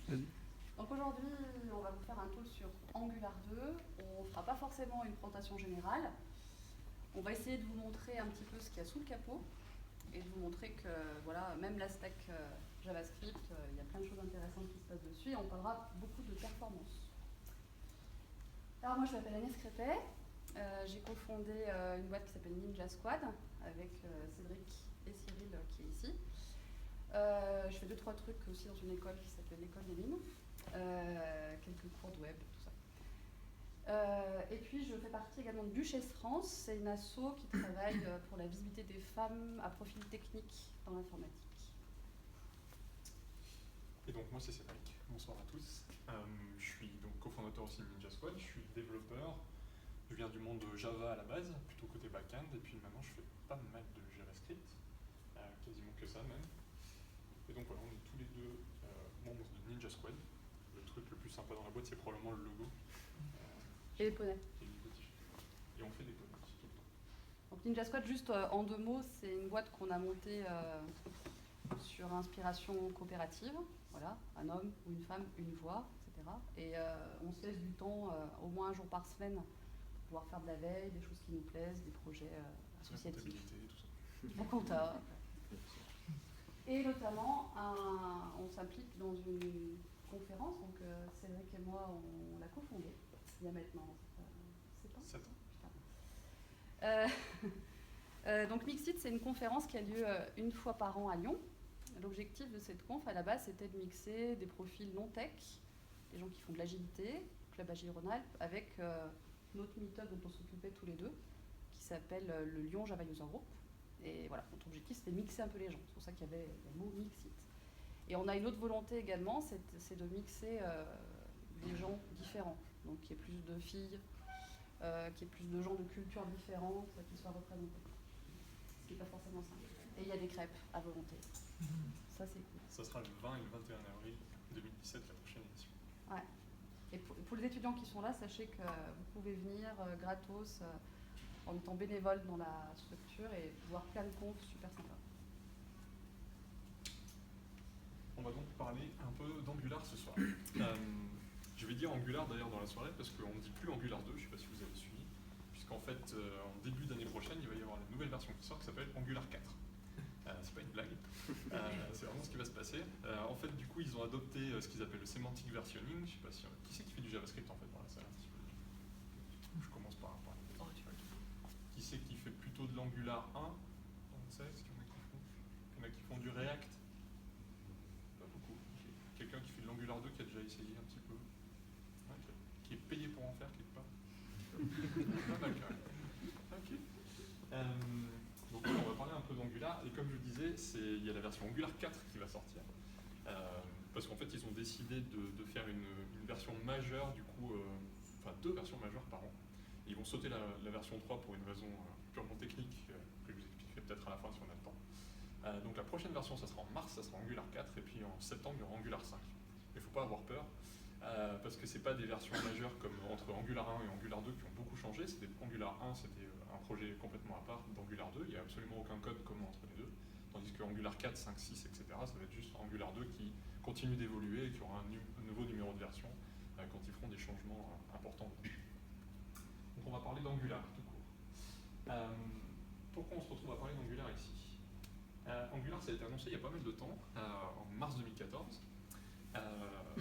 Vas-y. Donc aujourd'hui, on va vous faire un talk sur Angular 2. On ne fera pas forcément une présentation générale. On va essayer de vous montrer un petit peu ce qu'il y a sous le capot et de vous montrer que voilà, même la stack JavaScript, il y a plein de choses intéressantes qui se passent dessus et on parlera beaucoup de performance. Alors moi je m'appelle Agnès Crépet, j'ai cofondé une boîte qui s'appelle Ninja Squad avec Cédric et Cyril qui est ici. Je fais 2-3 trucs aussi dans une école qui s'appelle l'école des mines, quelques cours de web, tout ça. Et puis je fais partie également de Duchesse France, c'est une asso qui travaille pour la visibilité des femmes à profil technique dans l'informatique. Et donc moi c'est Cédric, bonsoir à tous. Je suis donc cofondateur aussi de Ninja Squad, je suis développeur, je viens du monde de Java à la base, plutôt côté back-end, et puis maintenant je fais pas mal de JavaScript, quasiment que ça même. Et donc voilà, on est tous les deux membres de Ninja Squad. Le truc le plus sympa dans la boîte c'est probablement le logo. Et les poneys. Et on fait des poneys tout le temps. Donc Ninja Squad, juste en 2 mots, c'est une boîte qu'on a montée sur inspiration coopérative. Voilà, un homme ou une femme, une voix, etc. Et on se laisse du temps, au moins un jour par semaine, pour pouvoir faire de la veille, des choses qui nous plaisent, des projets associatifs. La comptabilité, tout ça. La compta. Et notamment, on s'implique dans une conférence, donc Cédric et moi, on l'a cofondée, il y a maintenant 7 ans. 7 ans. Donc Mixit, c'est une conférence qui a lieu une fois par an à Lyon. L'objectif de cette conf, à la base, c'était de mixer des profils non-tech, des gens qui font de l'agilité, Club Agile Rhône-Alpes, avec notre meet-up dont on s'occupait tous les deux, qui s'appelle le Lyon Java User Group. Et voilà, notre objectif, c'était de mixer un peu les gens. C'est pour ça qu'il y avait le mot Mixit. Et on a une autre volonté également, c'est de mixer des gens différents. Donc qu'il y ait plus de filles, qu'il y ait plus de gens de cultures différentes qui soient représentés. Ce qui n'est pas forcément simple. Et il y a des crêpes à volonté. Ça, c'est cool. Ça sera le 20 et le 21 avril 2017, la prochaine édition. Ouais. Et pour les étudiants qui sont là, sachez que vous pouvez venir gratos en étant bénévole dans la structure et voir plein de confs super sympas. On va donc parler un peu d'Angular ce soir. Je vais dire Angular d'ailleurs dans la soirée parce qu'on ne dit plus Angular 2, je ne sais pas si vous avez suivi, puisqu'en fait en début d'année prochaine il va y avoir une nouvelle version qui sort qui s'appelle Angular 4. C'est pas une blague, c'est vraiment ce qui va se passer. En fait du coup ils ont adopté ce qu'ils appellent le semantic versioning, je sais pas si... Qui c'est qui fait du JavaScript en fait dans la salle un petit peu? Je commence par qui c'est qui fait plutôt de l'Angular 1? On sait, est-ce qu'il y en a qui font? Il y en a qui font du React? Pas beaucoup. Okay. Quelqu'un qui fait de l'Angular 2 qui a déjà essayé un petit peu? Okay. Qui est payé pour en faire quelque part? Pas mal quand même. Ok. Donc on va parler un peu d'Angular, et comme je disais, il y a la version Angular 4 qui va sortir. Parce qu'en fait ils ont décidé de faire une version majeure, du coup, enfin 2 versions majeures par an. Ils vont sauter la version 3 pour une raison purement technique, que je vous expliquerai peut-être à la fin si on a le temps. Donc la prochaine version, ça sera en mars, ça sera Angular 4, et puis en septembre, il y aura Angular 5. Il ne faut pas avoir peur, parce que ce n'est pas des versions majeures comme entre Angular 1 et Angular 2 qui ont beaucoup changé. Angular 1, c'était un projet complètement à part d'Angular 2, il n'y a absolument aucun code commun entre les deux. Tandis que Angular 4, 5, 6, etc., ça va être juste Angular 2 qui continue d'évoluer et qui aura un nouveau numéro de version quand ils feront des changements importants. Donc on va parler d'Angular tout court. Pourquoi on se retrouve à parler d'Angular ici? Angular, ça a été annoncé il y a pas mal de temps, en mars 2014,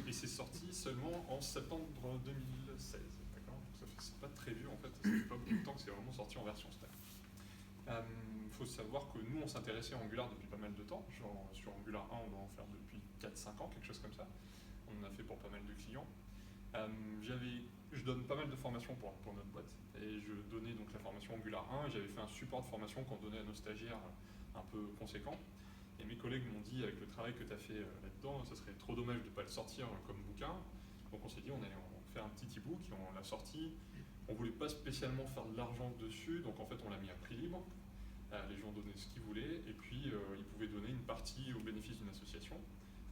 et c'est sorti seulement en septembre 2016. D'accord? C'est pas très vieux en fait, ça fait pas beaucoup de temps que c'est vraiment sorti en version stable. Faut savoir que nous on s'intéressait à Angular depuis pas mal de temps, genre sur Angular 1 on doit en faire depuis 4-5 ans, quelque chose comme ça. On en a fait pour pas mal de clients. Je donne pas mal de formations pour notre boîte, et je donnais donc la formation Angular 1, et j'avais fait un support de formation qu'on donnait à nos stagiaires un peu conséquent. Et mes collègues m'ont dit, avec le travail que tu as fait là-dedans, ça serait trop dommage de ne pas le sortir comme bouquin. Donc on s'est dit, on allait en faire un petit e-book, et on l'a sorti. On ne voulait pas spécialement faire de l'argent dessus, donc en fait on l'a mis à prix libre. Les gens donnaient ce qu'ils voulaient, et puis ils pouvaient donner une partie au bénéfice d'une association.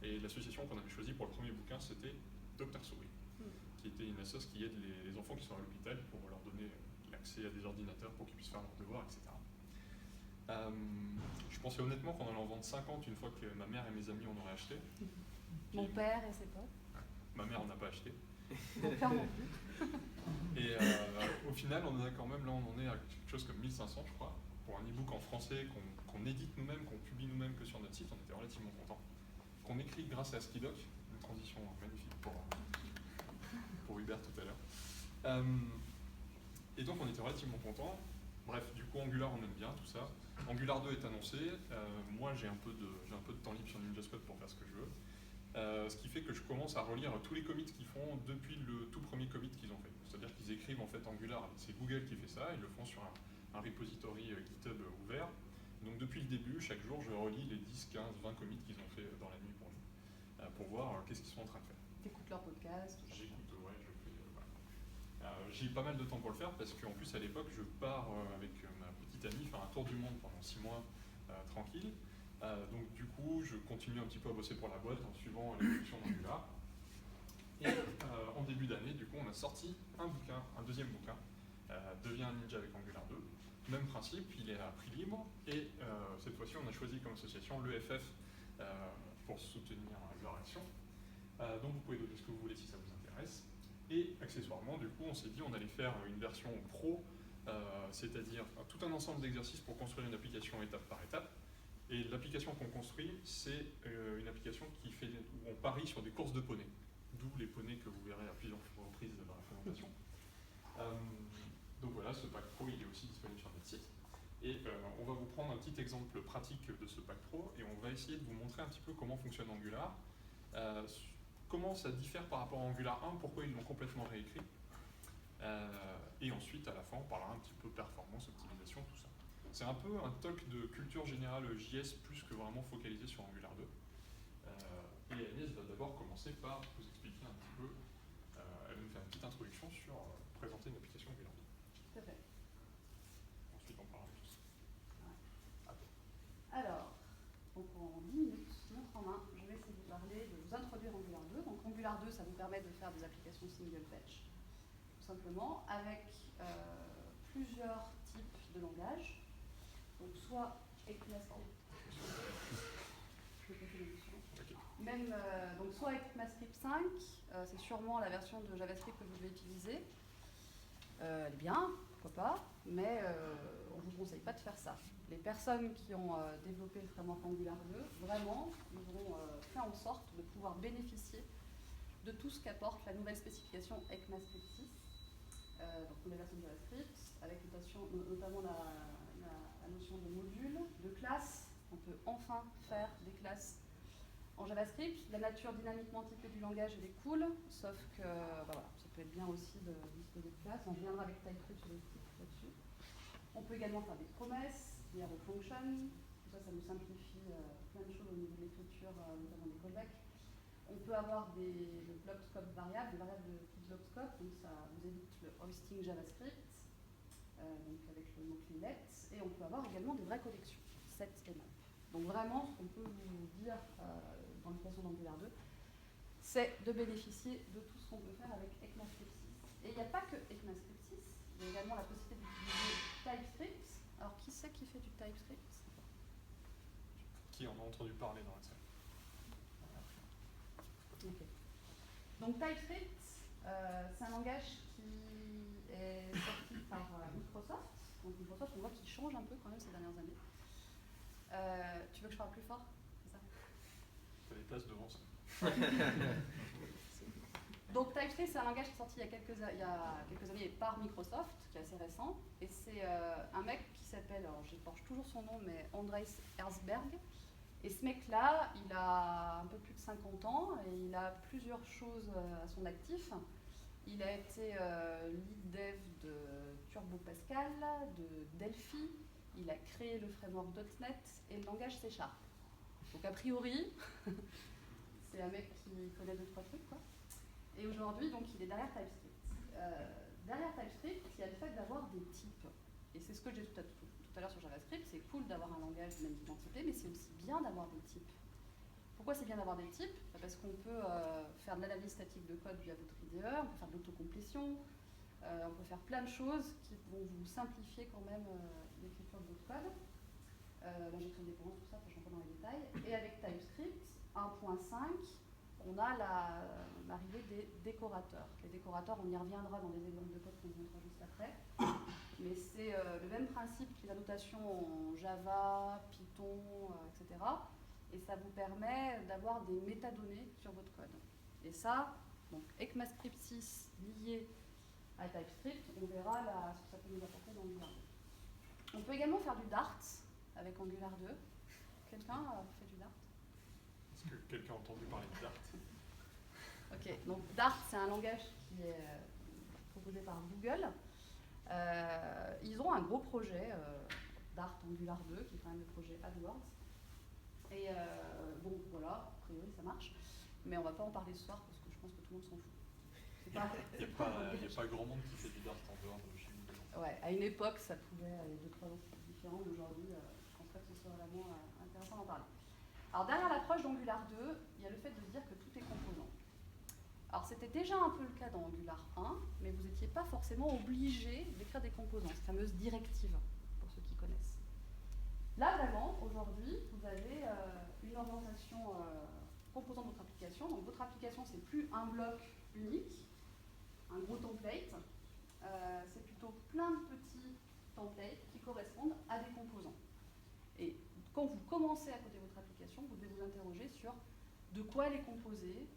Et l'association qu'on avait choisie pour le premier bouquin, c'était Dr Souris, qui était une association qui aide les enfants qui sont à l'hôpital pour leur donner l'accès à des ordinateurs pour qu'ils puissent faire leurs devoirs, etc. Je pensais honnêtement qu'on allait en vendre 50 une fois que ma mère et mes amis en auraient acheté. Mon père et ses potes. Ma mère n'a pas acheté. Donc clairement plus. Et au final, on en a quand même, là on en est à quelque chose comme 1500 je crois, pour un e-book en français qu'on édite nous-mêmes, qu'on publie nous-mêmes que sur notre site, on était relativement contents. Qu'on écrit grâce à Skidoc, une transition magnifique pour Hubert tout à l'heure. Et donc on était relativement contents. Bref, du coup Angular on aime bien tout ça. Angular 2 est annoncé. Moi j'ai un peu de temps libre sur Ninjaspot pour faire ce que je veux. Ce qui fait que je commence à relire tous les commits qu'ils font depuis le tout premier commit qu'ils ont fait. C'est-à-dire qu'ils écrivent en fait Angular, c'est Google qui fait ça, ils le font sur un repository GitHub ouvert. Donc depuis le début, chaque jour je relis les 10, 15, 20 commits qu'ils ont fait dans la nuit pour nous, pour voir qu'est-ce qu'ils sont en train de faire. T'écoutes leur podcast? J'écoute, ouais, je fais. Voilà. J'ai pas mal de temps pour le faire parce qu'en plus à l'époque je pars avec ma petite amie faire un tour du monde pendant 6 mois tranquille. Donc du coup je continue un petit peu à bosser pour la boîte en suivant l'évolution d'Angular. Et en début d'année, du coup, on a sorti un deuxième bouquin, Deviens un ninja avec Angular 2. Même principe, il est à prix libre, et cette fois-ci, on a choisi comme association l'EFF pour soutenir leur action. Donc vous pouvez donner ce que vous voulez si ça vous intéresse. Et accessoirement, du coup, on s'est dit on allait faire une version pro, c'est-à-dire tout un ensemble d'exercices pour construire une application étape par étape. Et l'application qu'on construit, c'est une application où on parie sur des courses de poneys. D'où les poneys que vous verrez à plusieurs reprises dans la présentation. Donc voilà, ce pack pro, il est aussi disponible sur notre site. Et on va vous prendre un petit exemple pratique de ce pack pro et on va essayer de vous montrer un petit peu comment fonctionne Angular, comment ça diffère par rapport à Angular 1, pourquoi ils l'ont complètement réécrit. Et ensuite, à la fin, on parlera un petit peu performance, optimisation, tout ça. C'est un peu un talk de culture générale JS plus que vraiment focalisé sur Angular 2. Et Agnès va d'abord commencer par vous expliquer un petit peu, elle va nous faire une petite introduction sur présenter une application Angular 2. Tout à fait. Ensuite, on parlera de tout ça. Ouais. Alors, donc en 10 minutes, montre en main, je vais essayer de vous parler, de vous introduire Angular 2. Donc Angular 2, ça vous permet de faire des applications single page, tout simplement, avec plusieurs types de langages. Donc soit ECMAScript, je vais passer l'édition. Même, donc soit ECMAScript 5, c'est sûrement la version de JavaScript que vous devez utiliser. Elle est bien, pourquoi pas, mais on ne vous conseille pas de faire ça. Les personnes qui ont développé le framework Angular 2, vraiment, ils ont fait en sorte de pouvoir bénéficier de tout ce qu'apporte la nouvelle spécification ECMAScript 6, donc nouvelle version de JavaScript, avec notamment la notion de module, de classe. On peut enfin faire des classes en JavaScript. La nature dynamiquement typée du langage, elle est cool, sauf que voilà, ça peut être bien aussi de disposer de classes. On reviendra avec TypeScript là-dessus. On peut également faire des promesses, des arrow functions. Tout ça, ça nous simplifie plein de choses au niveau de l'écriture, notamment des callbacks. On peut avoir des block scope variables, des variables de type block scope, donc ça vous évite le hoisting JavaScript, donc avec le mot-clé let, et on peut avoir également des vraies collections, set et map. Donc vraiment, ce qu'on peut vous dire dans l'application d'Angular 2, c'est de bénéficier de tout ce qu'on peut faire avec ECMAScript 6. Et il n'y a pas que ECMAScript 6, il y a également la possibilité d'utiliser TypeScript. Alors qui c'est qui fait du TypeScript? Qui en a entendu parler dans la salle? Okay. Donc TypeScript, c'est un langage qui est sorti par Microsoft. Donc Microsoft, on voit qu'il change un peu quand même ces dernières années. Tu veux que je parle plus fort? C'est ça? Tu as des places devant ça. Donc TypeScript, c'est un langage qui est sorti il y a quelques années par Microsoft, qui est assez récent. Et c'est un mec qui s'appelle, alors j'écorche toujours son nom, mais Andreas Herzberg. Et ce mec-là, il a un peu plus de 50 ans et il a plusieurs choses à son actif. Il a été lead dev de Turbo Pascal, de Delphi. Il a créé le framework .NET et le langage C#. Donc a priori, c'est un mec qui connaît 2-3 trucs, quoi. Et aujourd'hui, donc, il est derrière TypeScript. Derrière TypeScript, il y a le fait d'avoir des types. Et c'est ce que j'ai tout à l'heure sur JavaScript. C'est cool d'avoir un langage de même identité, mais c'est aussi bien d'avoir des types. Pourquoi c'est bien d'avoir des types? Parce qu'on peut faire de l'analyse statique de code via votre IDE, on peut faire de l'autocomplétion, on peut faire plein de choses qui vont vous simplifier quand même l'écriture de votre code. L'injection de dépendance, tout ça, je ne rentre pas dans les détails. Et avec TypeScript 1.5, on a l'arrivée des décorateurs. Les décorateurs, on y reviendra dans les exemples de code qu'on montrera juste après. Mais c'est le même principe que la notation en Java, Python, etc. Et ça vous permet d'avoir des métadonnées sur votre code. Et ça, donc ECMAScript 6 lié à TypeScript, on verra ce que ça peut nous apporter dans Angular 2. On peut également faire du Dart avec Angular 2. Quelqu'un fait du Dart? Est-ce que quelqu'un a entendu parler de Dart? Ok, donc Dart, c'est un langage qui est proposé par Google. Ils ont un gros projet, Dart Angular 2, qui est quand même le projet AdWords. Et bon, voilà, a priori ça marche. Mais on ne va pas en parler ce soir parce que je pense que tout le monde s'en fout. Il n'y a pas grand monde qui fait du Dart en dehors de chez nous. Ouais, à une époque, ça pouvait aller 2-3 ans différents, mais aujourd'hui, je pense pas que ce soit vraiment intéressant d'en parler. Alors, derrière l'approche d'Angular 2, il y a le fait de se dire que tout est composant. Alors, c'était déjà un peu le cas dans Angular 1, mais vous n'étiez pas forcément obligé d'écrire des composants, ces fameuses directives, pour ceux qui connaissent. Là, vraiment, aujourd'hui, vous avez une orientation composant de votre application. Donc, votre application, c'est plus un bloc unique, un gros template. C'est plutôt plein de petits templates qui correspondent à des composants. Et quand vous commencez à coder votre application, vous devez vous interroger sur de quoi elle est composée.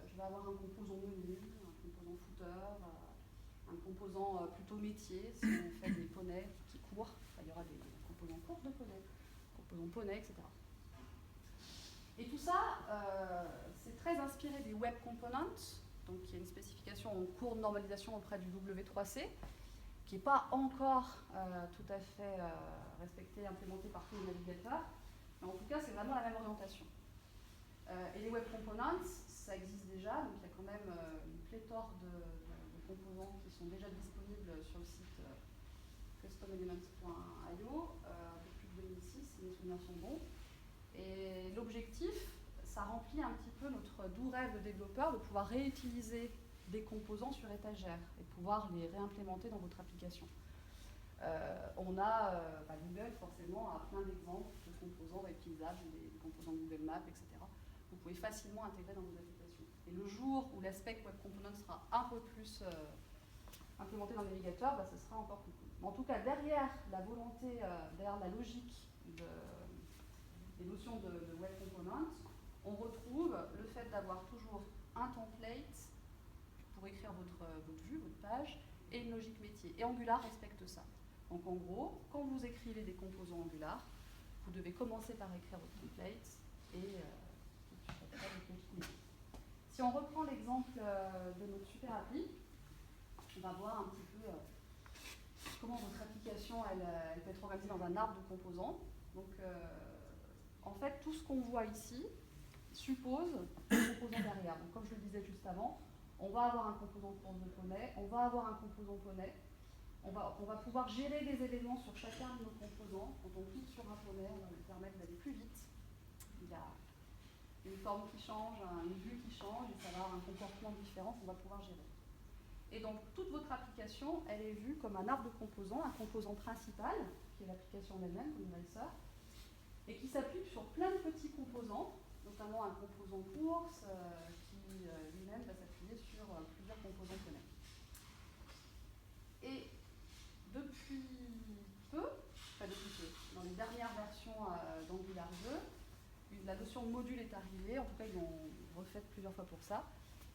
Je vais avoir un composant menu, un composant footer, un composant plutôt métier, si on fait des poneys qui courent, il y aura des composants courts de poneys, composants poneys, etc. Et tout ça, c'est très inspiré des web components, donc il y a une spécification en cours de normalisation auprès du W3C, qui n'est pas encore tout à fait respectée, implémentée par tous les navigateurs, mais en tout cas, c'est vraiment la même orientation. Et les web components, ça existe déjà, donc il y a quand même une pléthore de composants qui sont déjà disponibles sur le site customelements.io depuis 2006, si mes souvenirs sont bons. Et l'objectif, ça remplit un petit peu notre doux rêve de développeur de pouvoir réutiliser des composants sur étagère et pouvoir les réimplémenter dans votre application. Google, forcément, a plein d'exemples de composants réutilisables, des composants Google Maps, etc. Vous pouvez facilement intégrer dans vos applications. Et le jour où l'aspect Web Component sera un peu plus implémenté dans le navigateur, ce sera encore plus cool. Mais en tout cas, derrière la volonté, derrière la logique des notions de Web Component, on retrouve le fait d'avoir toujours un template pour écrire votre vue, votre page, et une logique métier. Et Angular respecte ça. Donc en gros, quand vous écrivez des composants Angular, vous devez commencer par écrire votre template et après votre logique métier. Si on reprend l'exemple de notre super appli, on va voir un petit peu comment votre application elle peut être organisée dans un arbre de composants. Donc en fait, tout ce qu'on voit ici suppose un composant derrière. Donc comme je le disais juste avant, on va avoir un composant course de poney, on va avoir un composant poney, on va pouvoir gérer des événements sur chacun de nos composants. Quand on clique sur un poney, on va lui permettre d'aller plus vite. Il y a une forme qui change, une vue qui change, et ça va avoir un comportement différent qu'on va pouvoir gérer. Et donc toute votre application, elle est vue comme un arbre de composants, un composant principal, qui est l'application en elle-même, comme Racer, et qui s'appuie sur plein de petits composants, notamment un composant course qui lui-même va s'appuyer sur plusieurs composants connectés. Et depuis peu, dans les dernières versions d'Angular 2, la notion de module est arrivée, en tout cas ils l'ont refait plusieurs fois pour ça,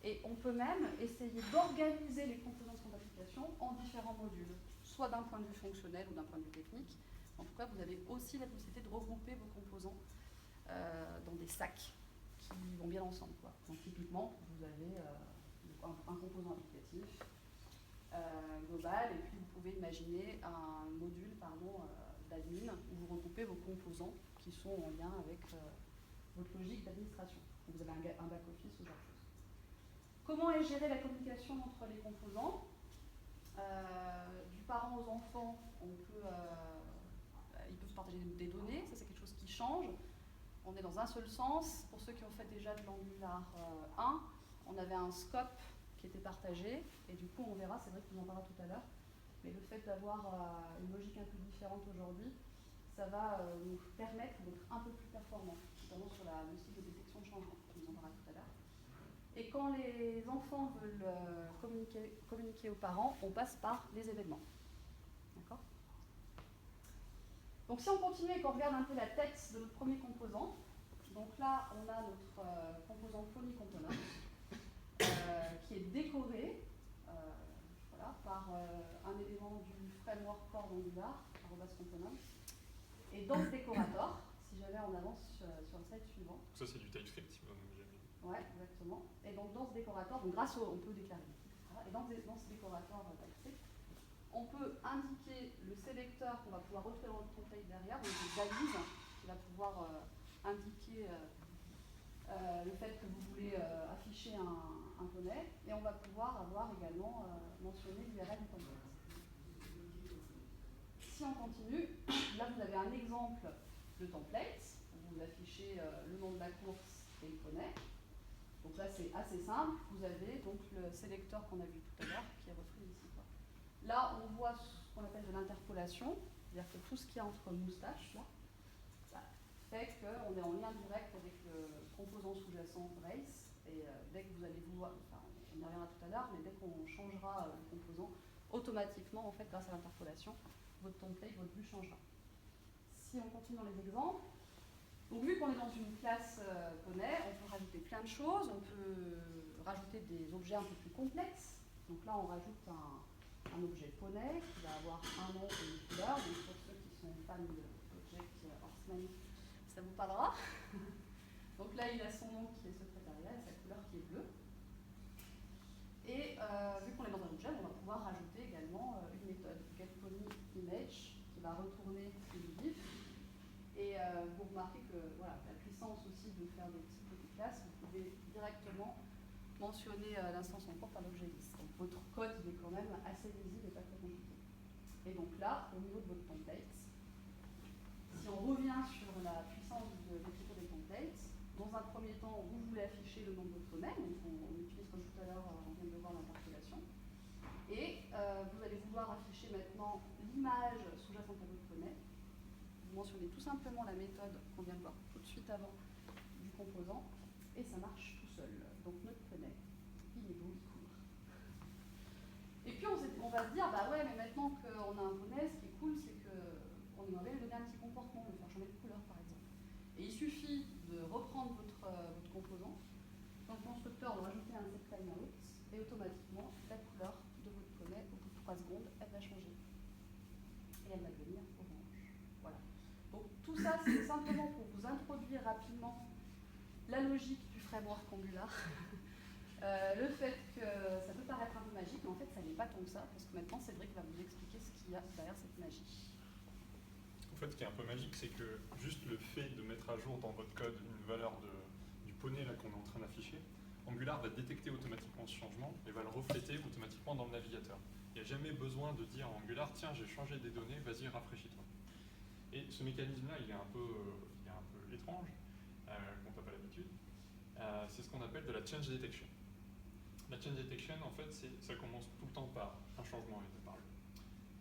et on peut même essayer d'organiser les composants de son application en différents modules, soit d'un point de vue fonctionnel ou d'un point de vue technique. En tout cas, vous avez aussi la possibilité de regrouper vos composants dans des sacs qui vont bien ensemble, quoi. Donc typiquement, vous avez un composant applicatif global, et puis vous pouvez imaginer un module d'admin où vous regroupez vos composants qui sont en lien avec votre logique d'administration. Vous avez un back-office ou autre chose. Comment est gérée la communication entre les composants? Du parent aux enfants, ils peuvent partager des données, ça c'est quelque chose qui change. On est dans un seul sens. Pour ceux qui ont fait déjà de l'Angular 1, on avait un scope qui était partagé, et du coup on verra, c'est vrai que vous en parlera tout à l'heure, mais le fait d'avoir une logique un peu différente aujourd'hui, ça va nous permettre d'être un peu plus performants, notamment sur le cycle de détection de changement, on en parlera tout à l'heure. Et quand les enfants veulent communiquer aux parents, on passe par les événements. D'accord ? Donc si on continue et qu'on regarde un peu la tête de notre premier composant, donc là on a notre composant Pony Component qui est décoré voilà, par un élément du framework core d'Angular, @component. Et dans ce décorateur, si jamais on avance sur le slide suivant. Ça c'est du TypeScript. Ouais, exactement. Et donc dans ce décorateur, donc grâce au, on peut déclarer, etc. Et dans ce décorateur TypeScript, on peut indiquer le sélecteur qu'on va pouvoir retrouver dans le template derrière, donc une balise qui va pouvoir indiquer le fait que vous voulez afficher un poney, et on va pouvoir avoir également mentionné l'URL du template. Si on continue, là vous avez un exemple de template, où vous affichez le nom de la course et le poney. Donc là c'est assez simple, vous avez donc le sélecteur qu'on a vu tout à l'heure qui est repris ici. Là on voit ce qu'on appelle de l'interpolation, c'est-à-dire que tout ce qui est entre moustaches, là, ça fait qu'on est en lien direct avec le composant sous-jacent brace, et dès que vous allez vouloir, enfin on y reviendra tout à l'heure, mais dès qu'on changera le composant, automatiquement en fait grâce à l'interpolation, votre template, votre vue changera. Si on continue dans les exemples, donc vu qu'on est dans une classe poney, on peut rajouter plein de choses, on peut rajouter des objets un peu plus complexes. Donc là on rajoute un objet poney qui va avoir un nom et une couleur. Donc pour ceux qui sont fans de Object Horseman, ça vous parlera. Donc là il a son nom qui est secrétariat et sa couleur qui est bleue. Et vu qu'on est dans un objet, on va pouvoir rajouter également une méthode getPonyImage qui va retourner une GIF. Et vous remarquez que voilà, la puissance aussi de faire des petites petites classes, vous pouvez directement mentionner l'instance en cours par l'objet list. Donc votre code il est quand même assez lisible et pas très compliqué. Et donc là, au niveau de votre template, si on revient sur la puissance de l'écriture des templates, dans un premier temps, vous voulez afficher le nom de votre poney, donc on utilise comme tout à l'heure, on vient de voir l'interpolation. Et vous allez vouloir afficher maintenant l'image sous-jacente à votre poney. Vous mentionnez tout simplement la méthode qu'on vient de voir tout de suite avant du composant, et ça marche tout seul. Donc notre poney, il est beau, il court. Et puis on va se dire, bah ouais, mais maintenant qu'on a un poney, ce qui est cool, c'est qu'on aimerait lui donner un petit comportement, lui faire changer de couleur par exemple. Et il suffit de reprendre votre composant, dans le constructeur de rajouter un setTimeout, et automatiquement, la couleur de votre poney, au bout de 3 secondes, elle va changer. Et elle va devenir orange. Voilà. Donc tout ça, c'est simplement pour vous introduire rapidement la logique du framework Angular. Le fait que ça peut paraître un peu magique, mais en fait ça n'est pas tant que ça, parce que maintenant Cédric va vous expliquer ce qu'il y a derrière cette magie. En fait, ce qui est un peu magique, c'est que juste le fait de mettre à jour dans votre code une valeur du poney là qu'on est en train d'afficher, Angular va détecter automatiquement ce changement et va le refléter automatiquement dans le navigateur. Il n'y a jamais besoin de dire à Angular, tiens, j'ai changé des données, vas-y, rafraîchis-toi. Et ce mécanisme-là, il est un peu étrange, qu'on n'a pas l'habitude. C'est ce qu'on appelle de la change detection. La change detection, en fait, ça commence tout le temps par un changement été parlé.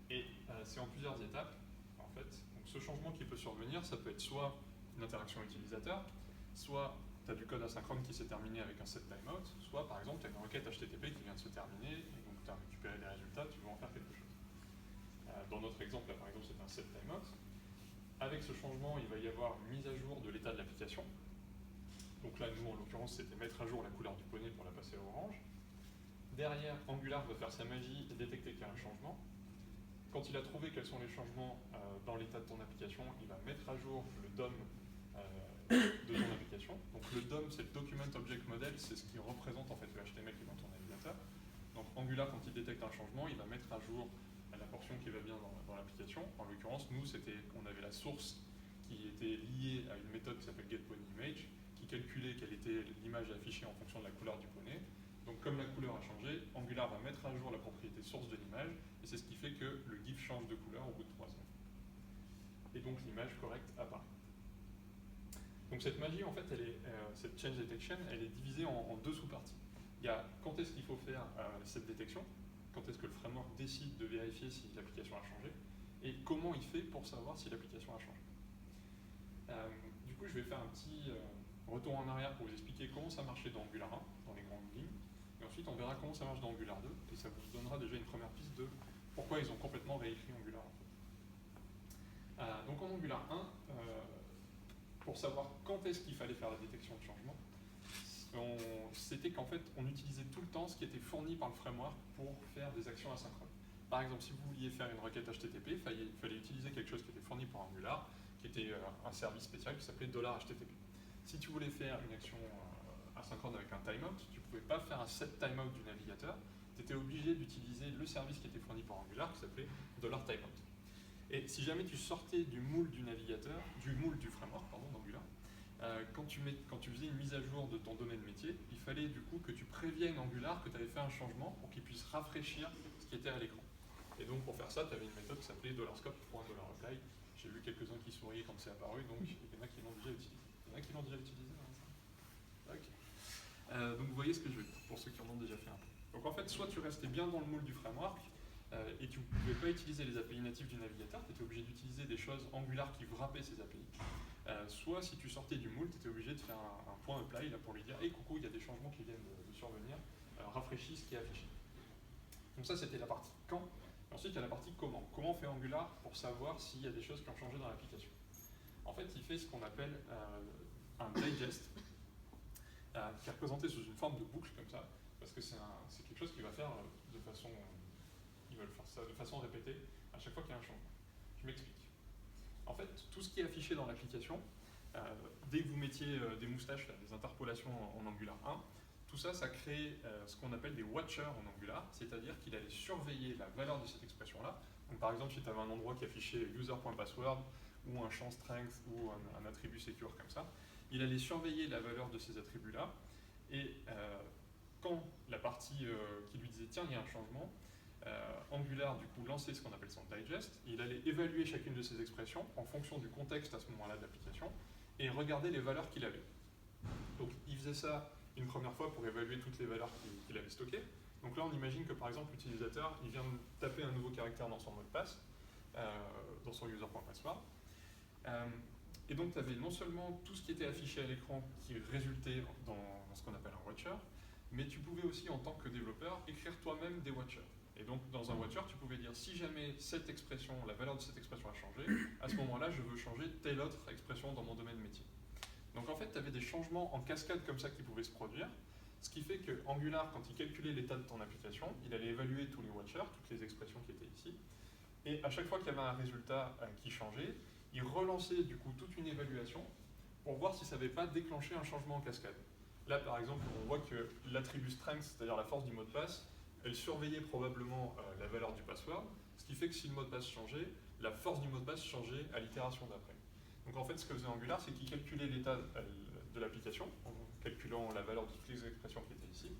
Et c'est en plusieurs étapes, en fait. Donc, ce changement qui peut survenir, ça peut être soit une interaction utilisateur, soit tu as du code asynchrone qui s'est terminé avec un setTimeout, soit par exemple tu as une requête HTTP qui vient de se terminer, et donc tu as récupéré des résultats, tu veux en faire quelque chose. Dans notre exemple, là par exemple, c'est un setTimeout. Avec ce changement, il va y avoir une mise à jour de l'état de l'application. Donc là, nous, en l'occurrence, c'était mettre à jour la couleur du poney pour la passer à orange. Derrière, Angular va faire sa magie et détecter qu'il y a un changement. Quand il a trouvé quels sont les changements dans l'état de ton application, il va mettre à jour le DOM de ton application. Donc le DOM, c'est le Document Object Model, c'est ce qui représente en fait le HTML qui est dans ton navigateur. Donc Angular, quand il détecte un changement, il va mettre à jour la portion qui va bien dans l'application. En l'occurrence, nous, on avait la source qui était liée à une méthode qui s'appelle getPonyImage, qui calculait quelle était l'image affichée en fonction de la couleur du poney. Donc comme la couleur a changé, Angular va mettre à jour la propriété source de l'image, et c'est ce qui fait que le GIF change de couleur au bout de 3 secondes. Et donc l'image correcte apparaît. Donc cette magie, en fait, cette change detection, elle est divisée en deux sous-parties. Il y a quand est-ce qu'il faut faire cette détection, quand est-ce que le framework décide de vérifier si l'application a changé, et comment il fait pour savoir si l'application a changé. Du coup, je vais faire un petit Retour en arrière pour vous expliquer comment ça marchait dans Angular 1, dans les grandes lignes. Et ensuite, on verra comment ça marche dans Angular 2, et ça vous donnera déjà une première piste de pourquoi ils ont complètement réécrit Angular 1. Donc en Angular 1, pour savoir quand est-ce qu'il fallait faire la détection de changement, c'était qu'en fait, on utilisait tout le temps ce qui était fourni par le framework pour faire des actions asynchrones. Par exemple, si vous vouliez faire une requête HTTP, il fallait utiliser quelque chose qui était fourni par Angular, qui était un service spécial qui s'appelait $HTTP. Si tu voulais faire une action asynchrone avec un timeout, tu ne pouvais pas faire un set timeout du navigateur, tu étais obligé d'utiliser le service qui était fourni par Angular, qui s'appelait $timeout. Et si jamais tu sortais du moule du navigateur, du moule du framework, pardon, d'Angular, quand tu faisais une mise à jour de ton domaine métier, il fallait du coup que tu préviennes Angular que tu avais fait un changement pour qu'il puisse rafraîchir ce qui était à l'écran. Et donc pour faire ça, tu avais une méthode qui s'appelait $scope.apply. J'ai vu quelques-uns qui souriaient quand c'est apparu, donc il y en a qui l'ont déjà utilisé. Il y en a qui l'ont déjà utilisé dans ça. Ok. Donc vous voyez ce que je veux dire, pour ceux qui en ont déjà fait un peu. Donc en fait, soit tu restais bien dans le moule du framework, et tu ne pouvais pas utiliser les API natifs du navigateur, tu étais obligé d'utiliser des choses Angular qui wrappaient ces API. Soit si tu sortais du moule, tu étais obligé de faire un point apply là, pour lui dire hey, coucou, il y a des changements qui viennent de survenir, rafraîchis ce qui est affiché. Donc ça, c'était la partie quand. Ensuite, il y a la partie comment. Comment on fait Angular pour savoir s'il y a des choses qui ont changé dans l'application. En fait, il fait ce qu'on appelle un digest, qui est représenté sous une forme de boucle comme ça, parce que c'est quelque chose qu'il va faire de façon... Ils veulent faire ça de façon répétée à chaque fois qu'il y a un changement. Je m'explique. En fait, tout ce qui est affiché dans l'application, dès que vous mettiez des moustaches, là, des interpolations en Angular 1, tout ça, ça crée ce qu'on appelle des watchers en Angular, c'est-à-dire qu'il allait surveiller la valeur de cette expression-là. Donc, par exemple, si tu avais un endroit qui affichait user.password ou un champ strength ou un attribut secure comme ça, il allait surveiller la valeur de ces attributs-là et quand la partie qui lui disait tiens, il y a un changement, Angular du coup lançait ce qu'on appelle son digest, il allait évaluer chacune de ces expressions en fonction du contexte à ce moment-là de l'application et regarder les valeurs qu'il avait. Donc il faisait ça une première fois pour évaluer toutes les valeurs qu'il avait stockées. Donc là on imagine que par exemple l'utilisateur il vient de taper un nouveau caractère dans son mot de passe, dans son user.password. Et donc tu avais non seulement tout ce qui était affiché à l'écran qui résultait dans ce qu'on appelle un watcher, mais tu pouvais aussi en tant que développeur écrire toi-même des watchers. Et donc, dans un watcher, tu pouvais dire, si jamais cette expression, la valeur de cette expression a changé, à ce moment-là, je veux changer telle autre expression dans mon domaine métier. Donc, en fait, tu avais des changements en cascade comme ça qui pouvaient se produire, ce qui fait que Angular, quand il calculait l'état de ton application, il allait évaluer tous les watchers, toutes les expressions qui étaient ici, et à chaque fois qu'il y avait un résultat qui changeait, il relançait du coup toute une évaluation pour voir si ça n'avait pas déclenché un changement en cascade. Là, par exemple, on voit que l'attribut strength, c'est-à-dire la force du mot de passe, elle surveillait probablement la valeur du password, ce qui fait que si le mot de passe changeait, la force du mot de passe changeait à l'itération d'après. Donc en fait, ce que faisait Angular, c'est qu'il calculait l'état de l'application, en calculant la valeur de toutes les expressions qui étaient ici.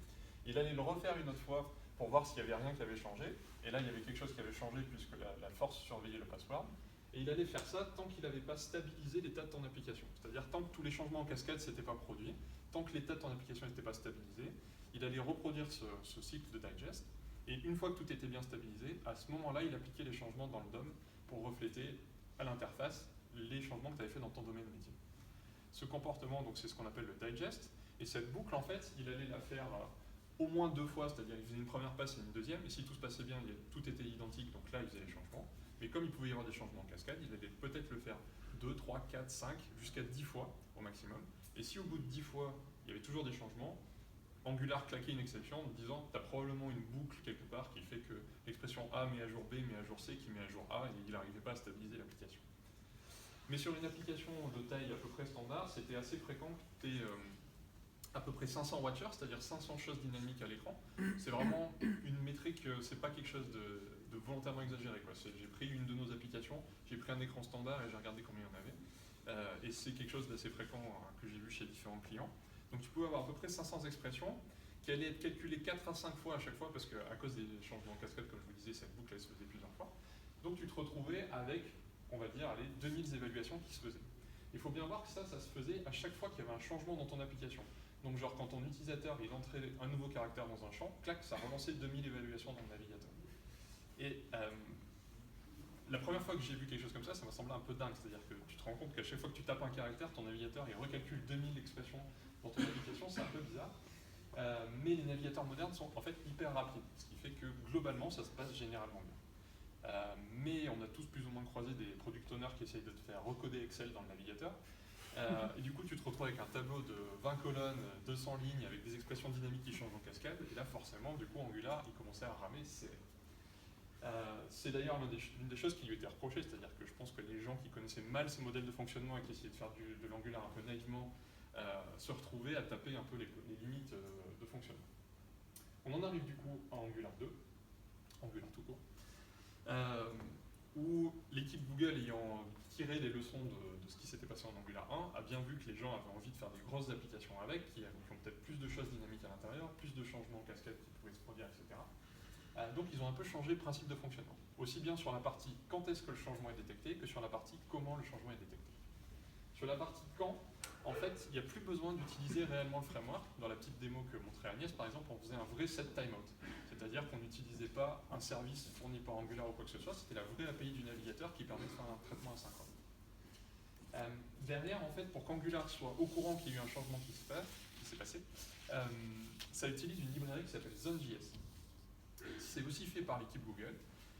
Il allait le refaire une autre fois pour voir s'il n'y avait rien qui avait changé. Et là, il y avait quelque chose qui avait changé puisque la force surveillait le password. Et il allait faire ça tant qu'il n'avait pas stabilisé l'état de ton application. C'est-à-dire tant que tous les changements en cascade ne s'étaient pas produits, tant que l'état de ton application n'était pas stabilisé, il allait reproduire ce cycle de digest, et une fois que tout était bien stabilisé, à ce moment-là, il appliquait les changements dans le DOM pour refléter à l'interface les changements que tu avais fait dans ton domaine métier. Ce comportement, donc, c'est ce qu'on appelle le digest, et cette boucle, en fait, il allait la faire au moins 2 fois, c'est-à-dire il faisait une première passe et une deuxième, et si tout se passait bien, tout était identique, donc là, il faisait les changements. Mais comme il pouvait y avoir des changements en cascade, il allait peut-être le faire 2, 3, 4, 5, jusqu'à 10 fois au maximum. Et si au bout de 10 fois, il y avait toujours des changements, Angular claquait une exception en disant tu as probablement une boucle quelque part qui fait que l'expression A met à jour B, met à jour C, qui met à jour A, et il n'arrivait pas à stabiliser l'application. Mais sur une application de taille à peu près standard, c'était assez fréquent que tu aies à peu près 500 watchers, c'est-à-dire 500 choses dynamiques à l'écran. C'est vraiment une métrique, c'est pas quelque chose de volontairement exagéré. J'ai pris une de nos applications, j'ai pris un écran standard et j'ai regardé combien il y en avait. Et c'est quelque chose d'assez fréquent que j'ai vu chez différents clients. Donc tu pouvais avoir à peu près 500 expressions qui allaient être calculées 4 à 5 fois à chaque fois parce qu'à cause des changements en cascade, comme je vous disais, cette boucle elle se faisait plusieurs fois. Donc tu te retrouvais avec, on va dire, 2000 évaluations qui se faisaient. Il faut bien voir que ça se faisait à chaque fois qu'il y avait un changement dans ton application. Donc genre quand ton utilisateur il entrait un nouveau caractère dans un champ, clac, ça relançait 2000 évaluations dans le navigateur. Et la première fois que j'ai vu quelque chose comme ça m'a semblé un peu dingue. C'est-à-dire que tu te rends compte qu'à chaque fois que tu tapes un caractère, ton navigateur il recalcule 2000 expressions dans ton application, c'est un peu bizarre. Mais les navigateurs modernes sont en fait hyper rapides, ce qui fait que globalement ça se passe généralement bien. Mais on a tous plus ou moins croisé des product owners qui essayent de te faire recoder Excel dans le navigateur. Et du coup, tu te retrouves avec un tableau de 20 colonnes, 200 lignes, avec des expressions dynamiques qui changent en cascade. Et là, forcément, du coup, Angular, il commençait à ramer serré. C'est d'ailleurs l'une des choses qui lui était reprochée, c'est-à-dire que je pense que les gens qui connaissaient mal ces modèles de fonctionnement et qui essayaient de faire de l'Angular un peu naïvement se retrouvaient à taper un peu les limites de fonctionnement. On en arrive du coup à Angular 2, Angular tout court, où l'équipe Google ayant tiré les leçons de ce qui s'était passé en Angular 1 a bien vu que les gens avaient envie de faire des grosses applications avec, qui ont peut-être plus de choses dynamiques à l'intérieur, plus de changements en cascade qui pouvaient se produire, etc. Donc ils ont un peu changé le principe de fonctionnement, aussi bien sur la partie quand est-ce que le changement est détecté que sur la partie comment le changement est détecté. Sur la partie quand, en fait, il n'y a plus besoin d'utiliser réellement le framework. Dans la petite démo que montrait Agnès, par exemple, on faisait un vrai set timeout, c'est-à-dire qu'on n'utilisait pas un service fourni par Angular ou quoi que ce soit, c'était la vraie API du navigateur qui permet de faire un traitement asynchrone. Derrière, en fait, pour qu'Angular soit au courant qu'il y a eu un changement qui s'est passé, ça utilise une librairie qui s'appelle Zone.js. C'est aussi fait par l'équipe Google.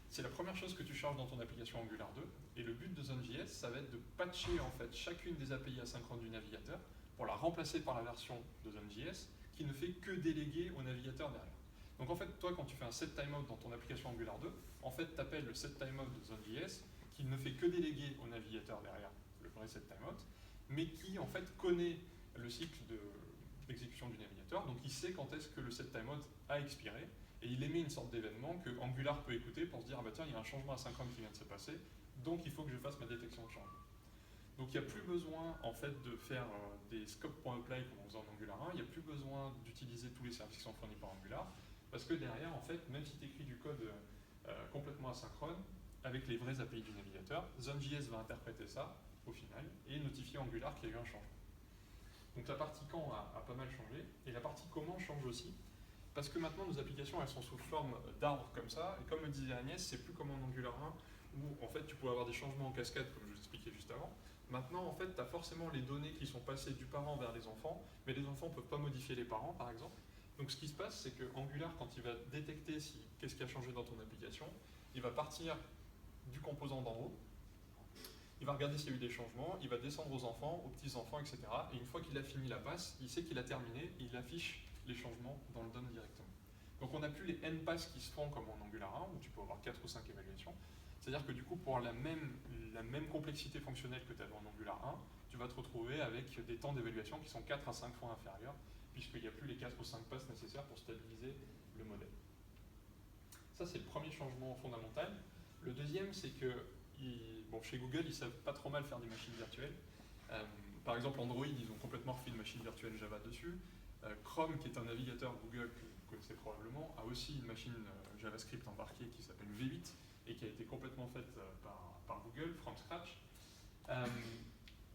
C'est la première chose que tu charges dans ton application Angular 2. Et le but de Zone.js, ça va être de patcher en fait chacune des API asynchrones du navigateur pour la remplacer par la version de Zone.js qui ne fait que déléguer au navigateur derrière. Donc en fait, toi, quand tu fais un set timeout dans ton application Angular 2, en fait, tu appelles le set timeout de Zone.js qui ne fait que déléguer au navigateur derrière le vrai set timeout, mais qui en fait connaît le cycle d'exécution du navigateur. Donc il sait quand est-ce que le set timeout a expiré. Et il émet une sorte d'événement que Angular peut écouter pour se dire ah bah tiens, il y a un changement asynchrone qui vient de se passer, donc il faut que je fasse ma détection de changement. Donc il n'y a plus besoin en fait de faire des scope.apply comme on faisait en Angular 1, il n'y a plus besoin d'utiliser tous les services qui sont fournis par Angular, parce que derrière, en fait, même si tu écris du code complètement asynchrone, avec les vraies API du navigateur, Zone.js va interpréter ça au final et notifier Angular qu'il y a eu un changement. Donc la partie quand a pas mal changé, et la partie comment change aussi. Parce que maintenant, nos applications, elles sont sous forme d'arbres comme ça. Et comme le disait Agnès, c'est plus comme en Angular 1, où en fait, tu pouvais avoir des changements en cascade, comme je vous expliquais juste avant. Maintenant, en fait, tu as forcément les données qui sont passées du parent vers les enfants, mais les enfants ne peuvent pas modifier les parents, par exemple. Donc ce qui se passe, c'est que Angular, quand il va détecter qu'est-ce qui a changé dans ton application, il va partir du composant d'en haut, il va regarder s'il y a eu des changements, il va descendre aux enfants, aux petits-enfants, etc. Et une fois qu'il a fini la passe, il sait qu'il a terminé, et il affiche les changements dans le DOM directement. Donc on n'a plus les n-passes qui se font comme en Angular 1, où tu peux avoir 4 ou 5 évaluations. C'est-à-dire que du coup, pour la même complexité fonctionnelle que tu avais en Angular 1, tu vas te retrouver avec des temps d'évaluation qui sont 4 à 5 fois inférieurs, puisqu'il n'y a plus les 4 ou 5 passes nécessaires pour stabiliser le modèle. Ça, c'est le premier changement fondamental. Le deuxième, c'est que chez Google, ils ne savent pas trop mal faire des machines virtuelles. Par exemple, Android, ils ont complètement refait une machine virtuelle Java dessus. Chrome, qui est un navigateur Google que vous connaissez probablement, a aussi une machine JavaScript embarquée qui s'appelle V8 et qui a été complètement faite par Google, from scratch.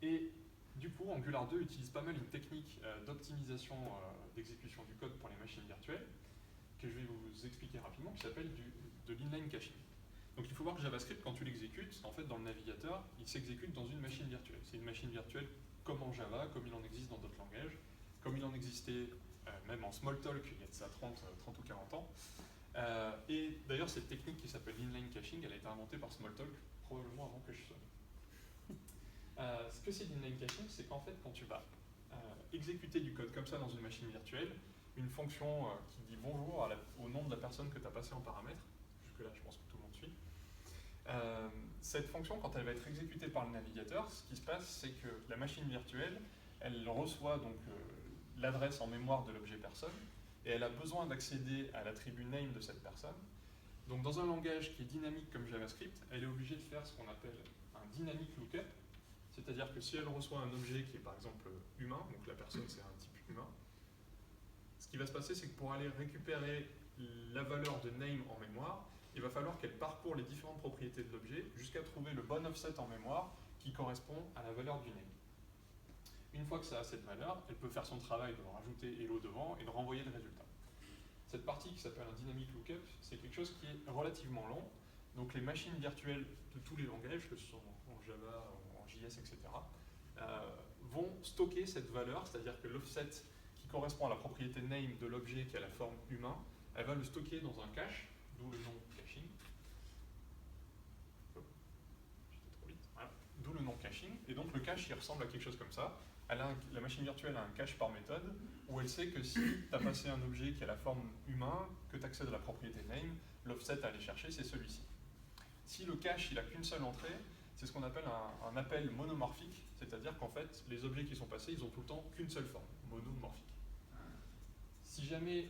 Et du coup, Angular 2 utilise pas mal une technique d'optimisation d'exécution du code pour les machines virtuelles, que je vais vous expliquer rapidement, qui s'appelle de l'inline caching. Donc il faut voir que JavaScript, quand tu l'exécutes, en fait dans le navigateur, il s'exécute dans une machine virtuelle. C'est une machine virtuelle comme en Java, comme il en existe dans d'autres langages, comme il en existait même en Smalltalk il y a de ça 30 ou 40 ans. Et d'ailleurs, cette technique qui s'appelle inline caching, elle a été inventée par Smalltalk probablement avant que je sonne. Ce que c'est l'inline caching, c'est qu'en fait, quand tu vas exécuter du code comme ça dans une machine virtuelle, une fonction qui dit bonjour au nom de la personne que tu as passée en paramètre, jusque-là je pense que tout le monde suit, cette fonction, quand elle va être exécutée par le navigateur, ce qui se passe, c'est que la machine virtuelle, elle reçoit donc l'adresse en mémoire de l'objet personne, et elle a besoin d'accéder à l'attribut name de cette personne. Donc dans un langage qui est dynamique comme JavaScript, elle est obligée de faire ce qu'on appelle un dynamic lookup, c'est-à-dire que si elle reçoit un objet qui est par exemple humain, donc la personne c'est un type humain, ce qui va se passer, c'est que pour aller récupérer la valeur de name en mémoire, il va falloir qu'elle parcourt les différentes propriétés de l'objet jusqu'à trouver le bon offset en mémoire qui correspond à la valeur du name. Une fois que ça a cette valeur, elle peut faire son travail de rajouter hello devant et de renvoyer le résultat. Cette partie qui s'appelle un dynamic lookup, c'est quelque chose qui est relativement long, Donc les machines virtuelles de tous les langages, que ce soit en Java, en JS, etc., vont stocker cette valeur, c'est-à-dire que l'offset qui correspond à la propriété name de l'objet qui a la forme humain, elle va le stocker dans un cache, d'où le nom caching. J'étais trop vite. Voilà. D'où le nom caching. Et donc le cache, il ressemble à quelque chose comme ça. La machine virtuelle a un cache par méthode où elle sait que si tu as passé un objet qui a la forme humain, que tu accèdes à la propriété name, l'offset à aller chercher, c'est celui-ci. Si le cache, il n'a qu'une seule entrée, c'est ce qu'on appelle un appel monomorphique, c'est-à-dire qu'en fait, les objets qui sont passés, ils ont tout le temps qu'une seule forme, monomorphique. Si jamais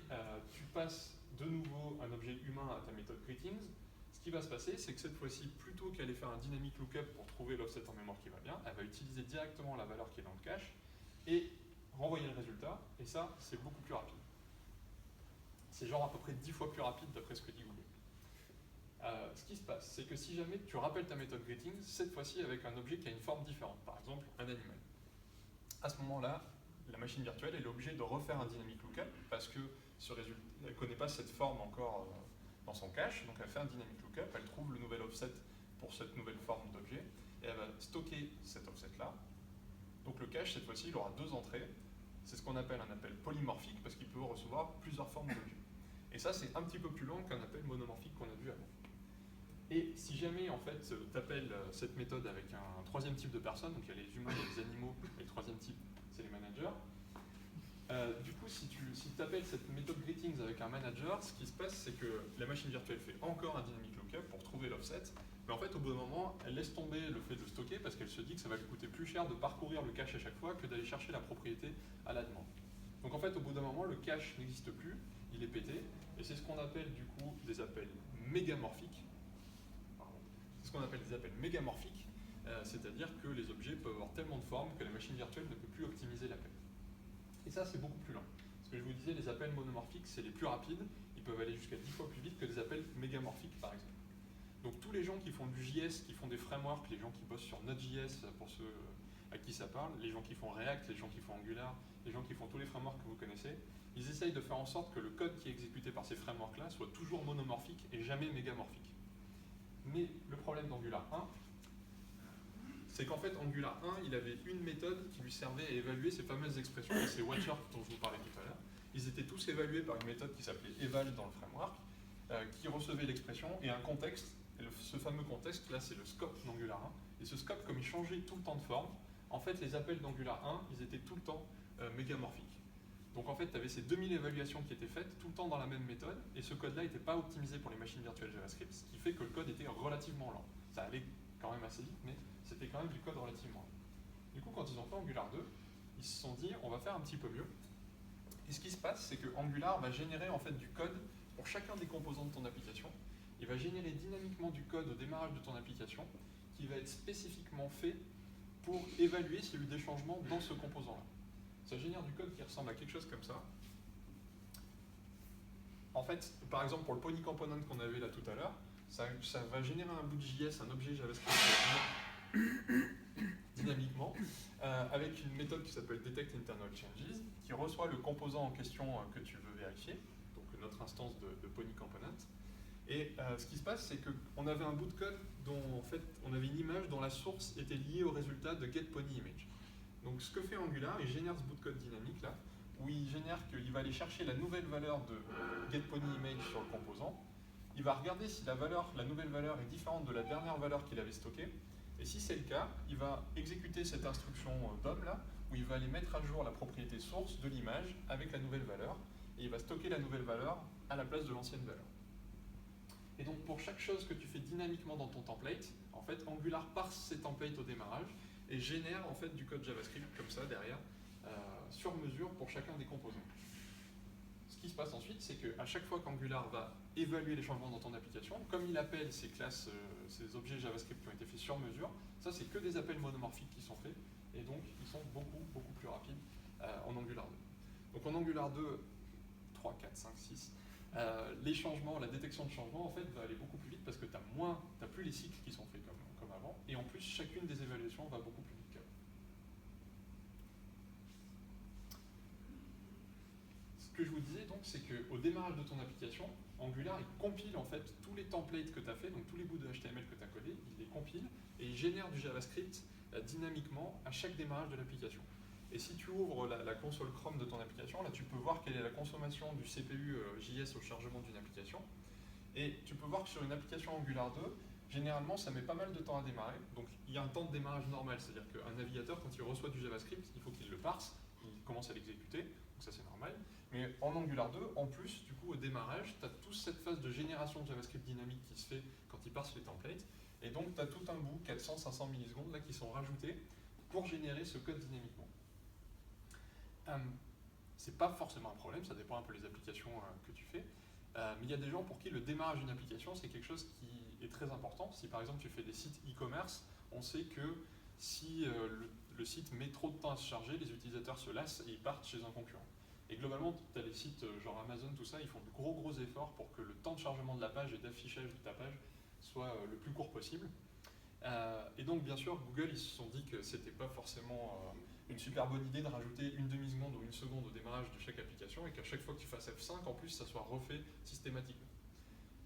tu passes de nouveau un objet humain à ta méthode greetings, ce qui va se passer, c'est que cette fois-ci, plutôt qu'aller faire un dynamic lookup pour trouver l'offset en mémoire qui va bien, elle va utiliser directement la valeur qui est dans le cache et renvoyer le résultat, et ça, c'est beaucoup plus rapide. C'est genre à peu près 10 fois plus rapide d'après ce que dit Google. Ce qui se passe, c'est que si jamais tu rappelles ta méthode greetings, cette fois-ci avec un objet qui a une forme différente, par exemple un animal. À ce moment-là, la machine virtuelle est obligée de refaire un dynamic lookup parce que elle ne connaît pas cette forme encore dans son cache, donc elle fait un dynamic lookup, elle trouve le nouvel offset pour cette nouvelle forme d'objet, et elle va stocker cet offset-là. Donc le cache, cette fois-ci, il aura deux entrées. C'est ce qu'on appelle un appel polymorphique parce qu'il peut recevoir plusieurs formes d'objets. Et ça, c'est un petit peu plus long qu'un appel monomorphique qu'on a vu avant. Et si jamais, en fait, tu appelles cette méthode avec un troisième type de personne, donc il y a les humains, il y a les animaux, et le troisième type, c'est les managers. Du coup, si tu appelles cette méthode greetings avec un manager, ce qui se passe, c'est que la machine virtuelle fait encore un dynamic lookup pour trouver l'offset, mais en fait, au bout d'un moment, elle laisse tomber le fait de stocker parce qu'elle se dit que ça va lui coûter plus cher de parcourir le cache à chaque fois que d'aller chercher la propriété à la demande. Donc en fait, au bout d'un moment, le cache n'existe plus, il est pété, et c'est ce qu'on appelle du coup des appels mégamorphiques. C'est ce qu'on appelle des appels mégamorphiques, c'est-à-dire que les objets peuvent avoir tellement de formes que la machine virtuelle ne peut plus optimiser l'appel. Et ça, c'est beaucoup plus lent. Ce que je vous disais, les appels monomorphiques, c'est les plus rapides, ils peuvent aller jusqu'à 10 fois plus vite que des appels mégamorphiques, par exemple. Donc tous les gens qui font du JS, qui font des frameworks, les gens qui bossent sur Node.js, pour ceux à qui ça parle, les gens qui font React, les gens qui font Angular, les gens qui font tous les frameworks que vous connaissez, ils essayent de faire en sorte que le code qui est exécuté par ces frameworks-là soit toujours monomorphique et jamais mégamorphique. Mais le problème d'Angular 1, c'est qu'en fait, Angular 1, il avait une méthode qui lui servait à évaluer ces fameuses expressions, ces watchers dont je vous parlais tout à l'heure. Ils étaient tous évalués par une méthode qui s'appelait eval dans le framework, qui recevait l'expression et un contexte. Et ce fameux contexte, là, c'est le scope d'Angular 1. Et ce scope, comme il changeait tout le temps de forme, en fait, les appels d'Angular 1, ils étaient tout le temps mégamorphiques. Donc en fait, tu avais ces 2000 évaluations qui étaient faites tout le temps dans la même méthode, et ce code-là n'était pas optimisé pour les machines virtuelles JavaScript, ce qui fait que le code était relativement lent. Ça allait quand même assez vite, mais c'était quand même du code relativement lent. Du coup, quand ils ont fait Angular 2, ils se sont dit, on va faire un petit peu mieux. Et ce qui se passe, c'est que Angular va générer en fait du code pour chacun des composants de ton application. Il va générer dynamiquement du code au démarrage de ton application, qui va être spécifiquement fait pour évaluer s'il y a eu des changements dans ce composant-là. Ça génère du code qui ressemble à quelque chose comme ça. En fait, par exemple, pour le pony component qu'on avait là tout à l'heure, ça va générer un bout de JS, un objet JavaScript dynamiquement, avec une méthode qui s'appelle detect internal changes, qui reçoit le composant en question que tu veux vérifier, donc notre instance de pony component. Et ce qui se passe, c'est qu'on avait un bout de code dont en fait, on avait une image dont la source était liée au résultat de getPonyImage. Donc ce que fait Angular, il génère ce bout de code dynamique là, où il génère qu'il va aller chercher la nouvelle valeur de getPonyImage sur le composant. Il va regarder si la nouvelle valeur est différente de la dernière valeur qu'il avait stockée. Et si c'est le cas, il va exécuter cette instruction DOM là, où il va aller mettre à jour la propriété source de l'image avec la nouvelle valeur. Et il va stocker la nouvelle valeur à la place de l'ancienne valeur. Et donc pour chaque chose que tu fais dynamiquement dans ton template, en fait Angular parse ces templates au démarrage et génère en fait du code JavaScript comme ça derrière, sur mesure pour chacun des composants. Ce qui se passe ensuite, c'est qu'à chaque fois qu'Angular va évaluer les changements dans ton application, comme il appelle ces classes, ces objets JavaScript qui ont été faits sur mesure, ça c'est que des appels monomorphiques qui sont faits, et donc ils sont beaucoup plus rapides en Angular 2. Donc en Angular 2, 3, 4, 5, 6, les changements, la détection de changements en fait va aller beaucoup plus vite parce que tu n'as plus les cycles qui sont faits comme avant, et en plus chacune des évaluations va beaucoup plus vite qu'avant. Ce que je vous disais donc, c'est qu'au démarrage de ton application, Angular, il compile en fait tous les templates que tu as fait, donc tous les bouts de HTML que tu as collés, il les compile et il génère du JavaScript dynamiquement à chaque démarrage de l'application. Et si tu ouvres la console Chrome de ton application, là tu peux voir quelle est la consommation du CPU JS au chargement d'une application. Et tu peux voir que sur une application Angular 2, généralement ça met pas mal de temps à démarrer. Donc il y a un temps de démarrage normal, c'est-à-dire qu'un navigateur, quand il reçoit du JavaScript, il faut qu'il le parse, il commence à l'exécuter, donc ça c'est normal. Mais en Angular 2, en plus, du coup au démarrage, tu as toute cette phase de génération de JavaScript dynamique qui se fait quand il parse les templates. Et donc tu as tout un bout, 400-500 millisecondes, là, qui sont rajoutés pour générer ce code dynamiquement. C'est pas forcément un problème, ça dépend un peu des applications que tu fais. Mais il y a des gens pour qui le démarrage d'une application, c'est quelque chose qui est très important. Si par exemple tu fais des sites e-commerce, on sait que si le site met trop de temps à se charger, les utilisateurs se lassent et ils partent chez un concurrent. Et globalement, tu as les sites genre Amazon, tout ça, ils font de gros efforts pour que le temps de chargement de la page et d'affichage de ta page soit le plus court possible. Et donc bien sûr, Google, ils se sont dit que c'était pas forcément une super bonne idée de rajouter une demi-seconde ou une seconde au démarrage de chaque application et qu'à chaque fois que tu fasses F5, en plus, ça soit refait systématiquement.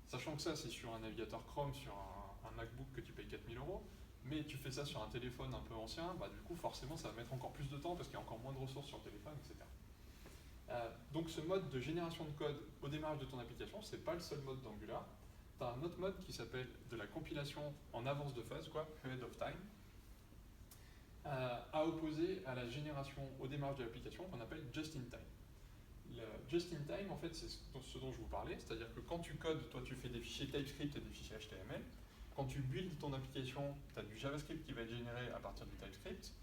Sachant que ça, c'est sur un navigateur Chrome, sur un MacBook que tu payes 4000 €, mais tu fais ça sur un téléphone un peu ancien, bah, du coup, forcément, ça va mettre encore plus de temps parce qu'il y a encore moins de ressources sur le téléphone, etc. Donc ce mode de génération de code au démarrage de ton application, c'est pas le seul mode d'Angular. Tu as un autre mode qui s'appelle de la compilation en avance de phase, quoi, ahead of time, à opposer à la génération au démarrage de l'application qu'on appelle just in time. Le just in time, en fait, c'est ce dont je vous parlais, c'est-à-dire que quand tu codes, toi tu fais des fichiers TypeScript et des fichiers HTML. Quand tu builds ton application, tu as du JavaScript qui va être généré à partir du TypeScript.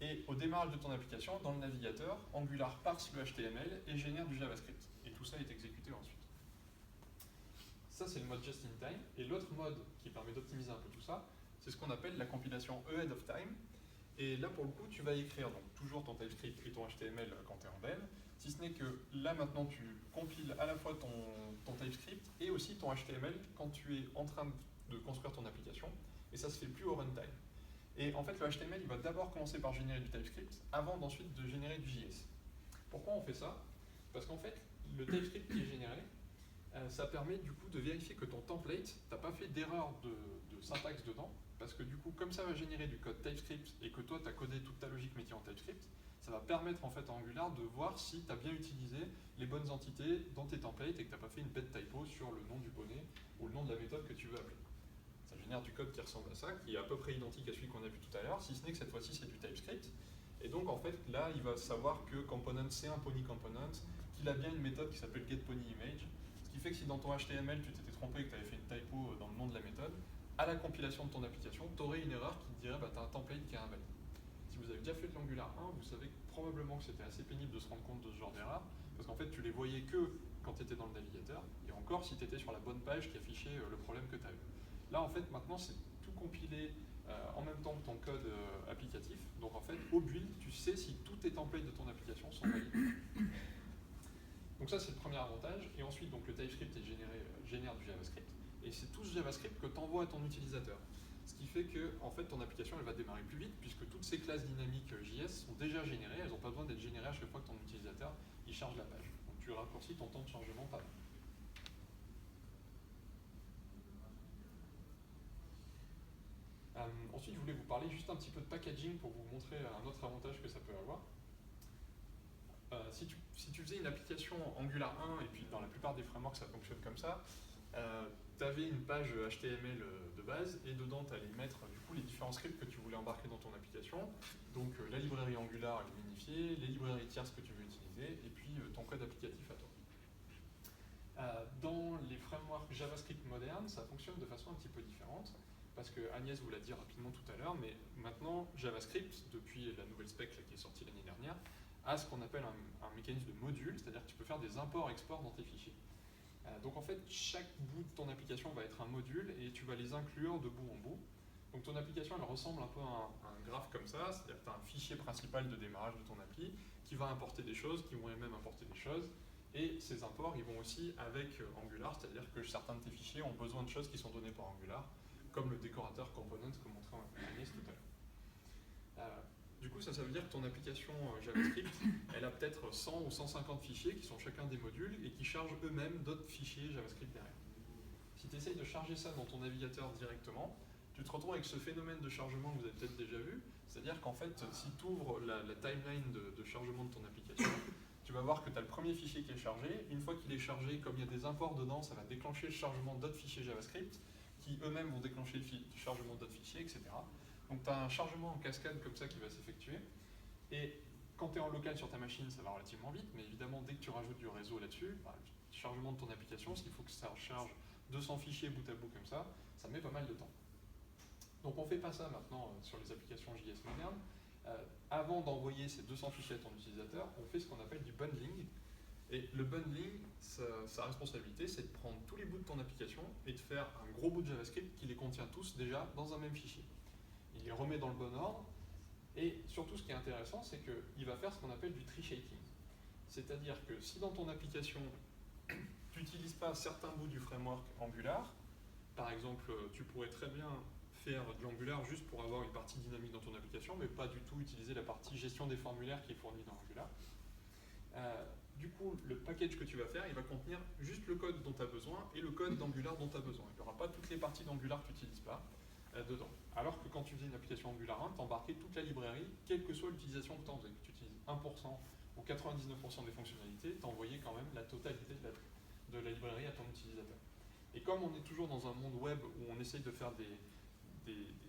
Et au démarrage de ton application, dans le navigateur, Angular parse le HTML et génère du JavaScript. Et tout ça est exécuté ensuite. Ça, c'est le mode just in time. Et l'autre mode qui permet d'optimiser un peu tout ça, c'est ce qu'on appelle la compilation ahead of time. Et là, pour le coup, tu vas écrire donc, toujours ton TypeScript et ton HTML quand tu es en dev, si ce n'est que là, maintenant, tu compiles à la fois ton TypeScript et aussi ton HTML quand tu es en train de construire ton application. Et ça se fait plus au runtime. Et en fait, le HTML, il va d'abord commencer par générer du TypeScript avant d'ensuite de générer du JS. Pourquoi on fait ça? Parce qu'en fait, le TypeScript qui est généré, ça permet du coup de vérifier que ton template, tu n'as pas fait d'erreur de syntaxe dedans, parce que du coup, comme ça va générer du code TypeScript et que toi, tu as codé toute ta logique métier en TypeScript, ça va permettre en fait à Angular de voir si tu as bien utilisé les bonnes entités dans tes templates et que tu n'as pas fait une bête typo sur le nom du poney ou le nom de la méthode que tu veux appeler. Ça génère du code qui ressemble à ça, qui est à peu près identique à celui qu'on a vu tout à l'heure, si ce n'est que cette fois-ci c'est du TypeScript. Et donc en fait, là, il va savoir que component c'est un pony component, qu'il a bien une méthode qui s'appelle getPonyImage, ce qui fait que si dans ton HTML tu t'étais trompé et que tu avais fait une typo dans le nom de la méthode, à la compilation de ton application, tu aurais une erreur qui te dirait bah, tu as un template qui est invalide. Si vous avez déjà fait de l'Angular 1, vous savez probablement que c'était assez pénible de se rendre compte de ce genre d'erreur, parce qu'en fait tu les voyais que quand tu étais dans le navigateur, et encore si tu étais sur la bonne page qui affichait le problème que tu avais. Là en fait maintenant c'est tout compilé en même temps que ton code applicatif, donc en fait au build tu sais si tous tes templates de ton application sont valides. Donc ça c'est le premier avantage, et ensuite donc, le TypeScript génère du JavaScript, et c'est tout ce JavaScript que tu envoies à ton utilisateur. Ce qui fait que en fait, ton application elle va démarrer plus vite, puisque toutes ces classes dynamiques JS sont déjà générées, elles n'ont pas besoin d'être générées à chaque fois que ton utilisateur il charge la page. Donc tu raccourcis ton temps de chargement pas mal. Ensuite, je voulais vous parler juste un petit peu de packaging pour vous montrer un autre avantage que ça peut avoir. Si tu faisais une application Angular 1, et puis dans la plupart des frameworks ça fonctionne comme ça, tu avais une page HTML de base, et dedans tu allais mettre du coup les différents scripts que tu voulais embarquer dans ton application, donc la librairie Angular est minifiée, les librairies tierces que tu veux utiliser, et puis ton code applicatif à toi. Dans les frameworks JavaScript modernes, ça fonctionne de façon un petit peu différente, parce que Agnès vous l'a dit rapidement tout à l'heure, mais maintenant JavaScript, depuis la nouvelle spec là, qui est sortie l'année dernière, a ce qu'on appelle un mécanisme de module, c'est-à-dire que tu peux faire des imports-exports dans tes fichiers. Donc en fait, chaque bout de ton application va être un module et tu vas les inclure de bout en bout. Donc ton application, elle ressemble un peu à un graphe comme ça, c'est-à-dire que tu as un fichier principal de démarrage de ton appli qui va importer des choses, qui vont elles-mêmes importer des choses, et ces imports, ils vont aussi avec Angular, c'est-à-dire que certains de tes fichiers ont besoin de choses qui sont données par Angular, comme le décorateur component que montrait Agnès tout à l'heure. Du coup, ça veut dire que ton application JavaScript, elle a peut-être 100 ou 150 fichiers qui sont chacun des modules et qui chargent eux-mêmes d'autres fichiers JavaScript derrière. Si tu essayes de charger ça dans ton navigateur directement, tu te retrouves avec ce phénomène de chargement que vous avez peut-être déjà vu, c'est-à-dire qu'en fait, si tu ouvres la timeline de chargement de ton application, tu vas voir que tu as le premier fichier qui est chargé. Une fois qu'il est chargé, comme il y a des imports dedans, ça va déclencher le chargement d'autres fichiers JavaScript qui eux-mêmes vont déclencher le chargement d'autres fichiers, etc. Donc tu as un chargement en cascade comme ça qui va s'effectuer. Et quand tu es en local sur ta machine, ça va relativement vite, mais évidemment, dès que tu rajoutes du réseau là-dessus, le chargement de ton application, s'il faut que ça charge 200 fichiers bout à bout comme ça met pas mal de temps. Donc on ne fait pas ça maintenant sur les applications JS modernes. Avant d'envoyer ces 200 fichiers à ton utilisateur, on fait ce qu'on appelle du bundling. Et le bundling, sa responsabilité, c'est de prendre tous les bouts de ton application et de faire un gros bout de JavaScript qui les contient tous déjà dans un même fichier. Il les remet dans le bon ordre. Et surtout, ce qui est intéressant, c'est qu'il va faire ce qu'on appelle du tree shaking. C'est-à-dire que si dans ton application, tu n'utilises pas certains bouts du framework Angular, par exemple, tu pourrais très bien faire de l'Angular juste pour avoir une partie dynamique dans ton application, mais pas du tout utiliser la partie gestion des formulaires qui est fournie dans Angular. Du coup, le package que tu vas faire, il va contenir juste le code dont tu as besoin et le code d'Angular dont tu as besoin. Il n'y aura pas toutes les parties d'Angular que tu n'utilises pas dedans. Alors que quand tu faisais une application Angular 1, tu embarquais toute la librairie, quelle que soit l'utilisation que tu en faisais. Que tu utilises 1% ou 99% des fonctionnalités, tu envoyais quand même la totalité de la librairie à ton utilisateur. Et comme on est toujours dans un monde web où on essaye de faire des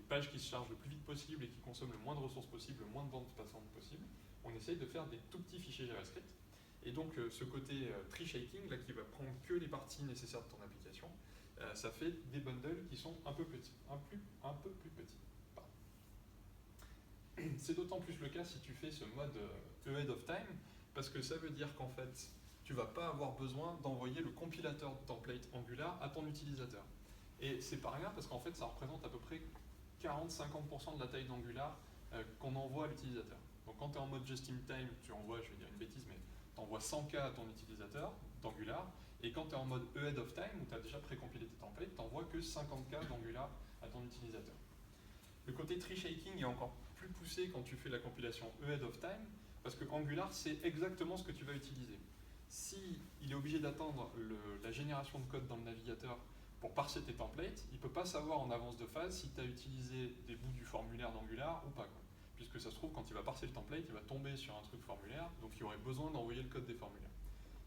pages qui se chargent le plus vite possible et qui consomment le moins de ressources possible, le moins de bandes passantes possible, on essaye de faire des tout petits fichiers JavaScript. Et donc ce côté tree shaking, là, qui va prendre que les parties nécessaires de ton application, ça fait des bundles qui sont un peu plus petits. C'est d'autant plus le cas si tu fais ce mode ahead of time, parce que ça veut dire qu'en fait, tu ne vas pas avoir besoin d'envoyer le compilateur de template Angular à ton utilisateur. Et c'est pas rien, parce qu'en fait, ça représente à peu près 40-50% de la taille d'Angular qu'on envoie à l'utilisateur. Donc quand tu es en mode just in time, tu envoies, je vais dire une bêtise, mais tu envoies 100K à ton utilisateur d'Angular, et quand tu es en mode ahead of time, où tu as déjà précompilé tes templates, tu n'envoies que 50K d'Angular à ton utilisateur. Le côté tree shaking est encore plus poussé quand tu fais la compilation ahead of time, parce que Angular, c'est exactement ce que tu vas utiliser. Si il est obligé d'attendre la génération de code dans le navigateur pour parser tes templates, il ne peut pas savoir en avance de phase si tu as utilisé des bouts du formulaire d'Angular ou pas. Puisque ça se trouve, quand il va parser le template, il va tomber sur un truc formulaire, donc il aurait besoin d'envoyer le code des formulaires.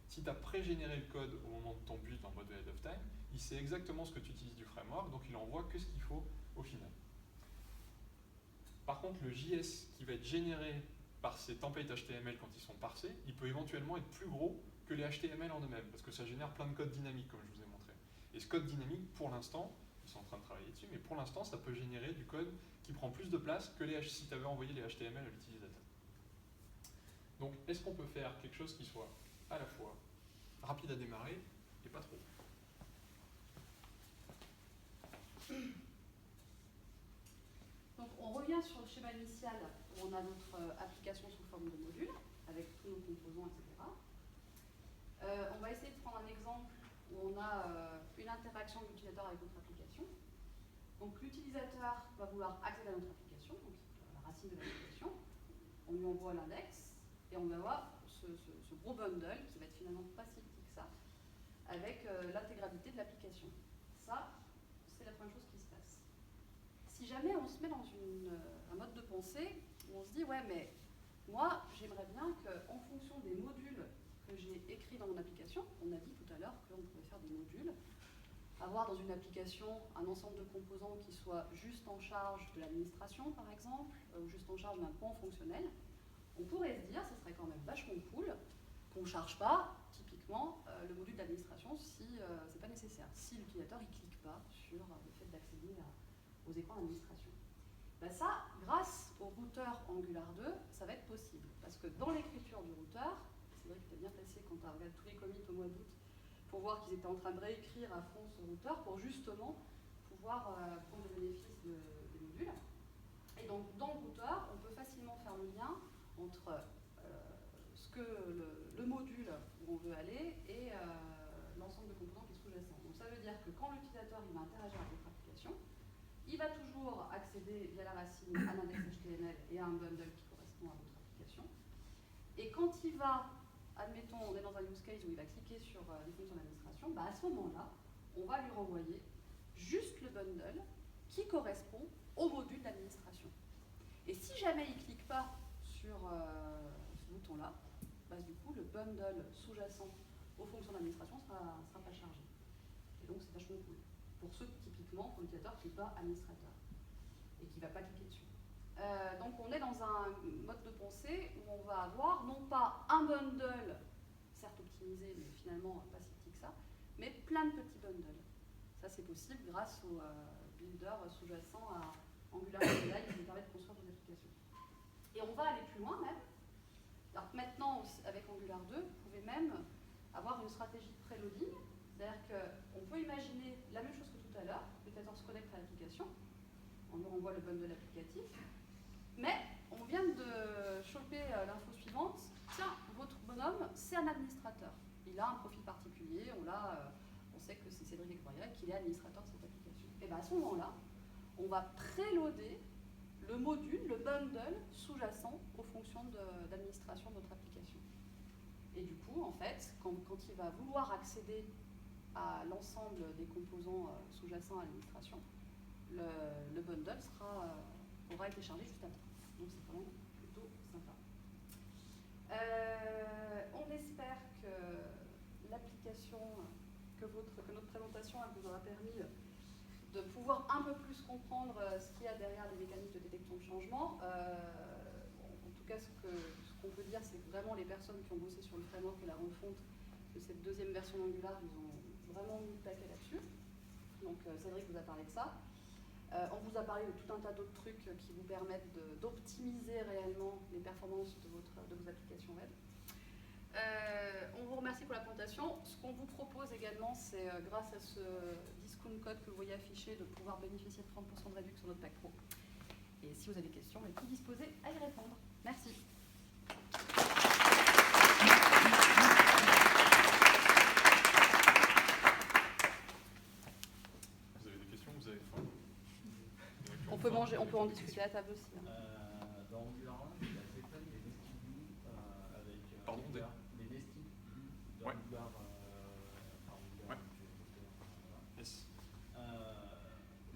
Si tu as pré-généré le code au moment de ton build en mode ahead of time, il sait exactement ce que tu utilises du framework, donc il envoie que ce qu'il faut au final. Par contre, le JS qui va être généré par ces templates HTML quand ils sont parsés, il peut éventuellement être plus gros que les HTML en eux-mêmes, parce que ça génère plein de code dynamique, comme je vous ai montré. Et ce code dynamique, pour l'instant, ils sont en train de travailler dessus, mais pour l'instant, ça peut générer du code qui prend plus de place que si tu avais envoyé les HTML à l'utilisateur. Donc, est-ce qu'on peut faire quelque chose qui soit à la fois rapide à démarrer et pas trop? Donc on revient sur le schéma initial où on a notre application sous forme de module avec tous nos composants, etc. On va essayer de prendre un exemple où on a une interaction de l'utilisateur avec notre application. Donc l'utilisateur va vouloir accéder à notre application, donc la racine de l'application. On lui envoie l'index et on va avoir ce gros bundle qui va être finalement pas si petit que ça avec l'intégralité de l'application. Ça, c'est la première chose qui se passe. Si jamais on se met dans un mode de pensée où on se dit ouais mais moi j'aimerais bien qu'en fonction des modules que j'ai écrits dans mon application, on a dit tout à l'heure qu'on pouvait faire des modules, avoir dans une application un ensemble de composants qui soit juste en charge de l'administration par exemple, ou juste en charge d'un pan fonctionnel, on pourrait se dire ce serait quand même vachement cool qu'on ne charge pas typiquement le module d'administration si c'est pas nécessaire, si l'utilisateur ne clique pas sur le fait d'accéder aux écrans d'administration. Ben ça, grâce au routeur Angular 2, ça va être possible. Parce que dans l'écriture du routeur, c'est vrai que tu es bien placé quand tu regardes tous les commits au mois d'août pour voir qu'ils étaient en train de réécrire à fond ce routeur pour justement pouvoir prendre le bénéfice des modules. Et donc dans le routeur, on peut facilement faire le lien entre ce que le module où on veut aller et l'ensemble de composants qui est sous-jacent. Donc ça veut dire que quand l'utilisateur va interagir avec votre application, il va toujours accéder via la racine à l'index HTML et à un bundle qui correspond Et quand il va, admettons, on est dans un use case où il va cliquer sur une fonction d'administration, à ce moment-là, on va lui renvoyer juste le bundle qui correspond au module d'administration. Et si jamais il ne clique pas sur ce bouton-là, du coup, le bundle sous-jacent aux fonctions d'administration ne sera pas chargé. Et donc, c'est vachement cool. Pour ceux, typiquement, pour l'utilisateur qui n'est pas administrateur et qui ne va pas cliquer dessus. Donc, on est dans un mode de pensée où on va avoir non pas un bundle, certes optimisé, mais finalement pas si petit que ça, mais plein de petits bundles. Ça, c'est possible grâce au builder sous-jacent à Angular API qui nous permet de construire des applications. Et on va aller plus loin même. Alors maintenant, avec Angular 2, vous pouvez même avoir une stratégie de préloading. C'est-à-dire qu'on peut imaginer la même chose que tout à l'heure. L'utilisateur se connecte à l'application, on lui renvoie le bundle applicatif, mais on vient de choper l'info suivante. Tiens, votre bonhomme, c'est un administrateur. Il a un profil particulier, on sait que c'est Cédric Exbriac, qu'il est administrateur de cette application. Et bien à ce moment-là, on va préloader le module, le bundle sous-jacent aux fonctions d'administration de notre application. Et du coup, en fait, quand il va vouloir accéder à l'ensemble des composants sous-jacents à l'administration, le bundle aura été chargé juste après. Donc c'est vraiment plutôt sympa. On espère que l'application, que notre présentation vous aura permis de pouvoir un peu plus comprendre ce qu'il y a derrière les mécanismes de détection de changement. En tout cas, ce qu'on peut dire, c'est que vraiment les personnes qui ont bossé sur le framework et la refonte de cette deuxième version d'Angular, ils ont vraiment mis le paquet là-dessus. Donc Cédric vous a parlé de ça. On vous a parlé de tout un tas d'autres trucs qui vous permettent d'optimiser réellement les performances de vos applications web. On vous remercie pour la présentation. Ce qu'on vous propose également, c'est grâce à ce discount code que vous voyez affiché, de pouvoir bénéficier de 30% de réduction sur notre pack pro. Et si vous avez des questions, on est tout disposé à y répondre. Merci. Vous avez des questions? Vous avez faim? On peut manger, on peut en discuter à table aussi. Dans Angular 1, il y a cette phase des nested views avec les nested views d'Angular. Ouais. Yes.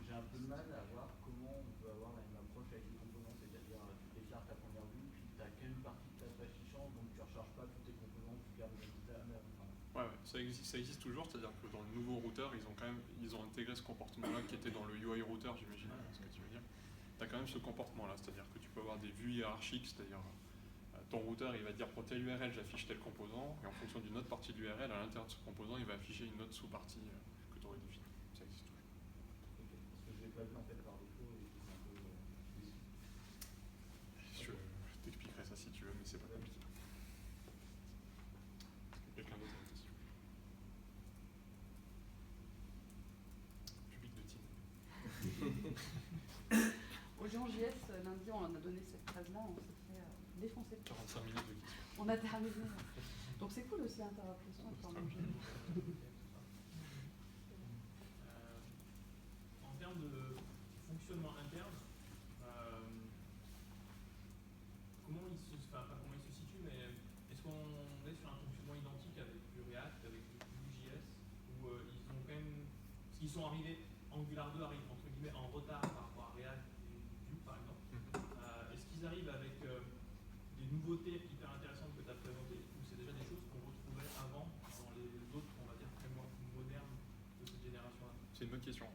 J'ai un peu de mal à voir comment on peut avoir la même approche avec les composants, c'est-à-dire tu déclares ta première vue, puis tu n'as qu'une partie de ta page qui change, donc tu ne recharges pas tous tes composants, tu gardes le même état. Ouais, ça existe toujours, c'est-à-dire que dans le nouveau routeur, ils ont intégré ce comportement-là qui était dans le UI router, j'imagine, ce que tu veux dire. Tu as quand même ce comportement-là, c'est-à-dire que tu peux avoir des vues hiérarchiques, c'est-à-dire ton routeur, il va dire pour telle URL, j'affiche tel composant, et en fonction d'une autre partie de l'URL, à l'intérieur de ce composant, il va afficher une autre sous-partie que tu aurais définie. Ça existe toujours. Okay. Parce que je ne l'ai pas vu en fait par défaut et c'est un peu déçu. Je t'expliquerai ça si tu veux, mais c'est pas compliqué. Quelqu'un d'autre a une question? Public de team. Au GeoJS, lundi, on en a donné cette phrase-là, on s'est fait défoncer. 45 minutes de questions. On a terminé. Donc c'est cool aussi l'interrogatoire question pour manger. En termes de fonctionnement interne, comment il se situe, mais est-ce qu'on est sur un fonctionnement identique avec du React, avec du Vue.js, ou ils ont quand même, parce qu'ils sont arrivés, Angular 2 arrive entre guillemets en retard par rapport à React et Vue par exemple. Est-ce qu'ils arrivent avec des nouveautés hyper intéressantes que tu as présentées, ou c'est déjà des choses qu'on retrouvait avant dans les autres, on va dire, frameworks modernes de cette génération-là? C'est une bonne question.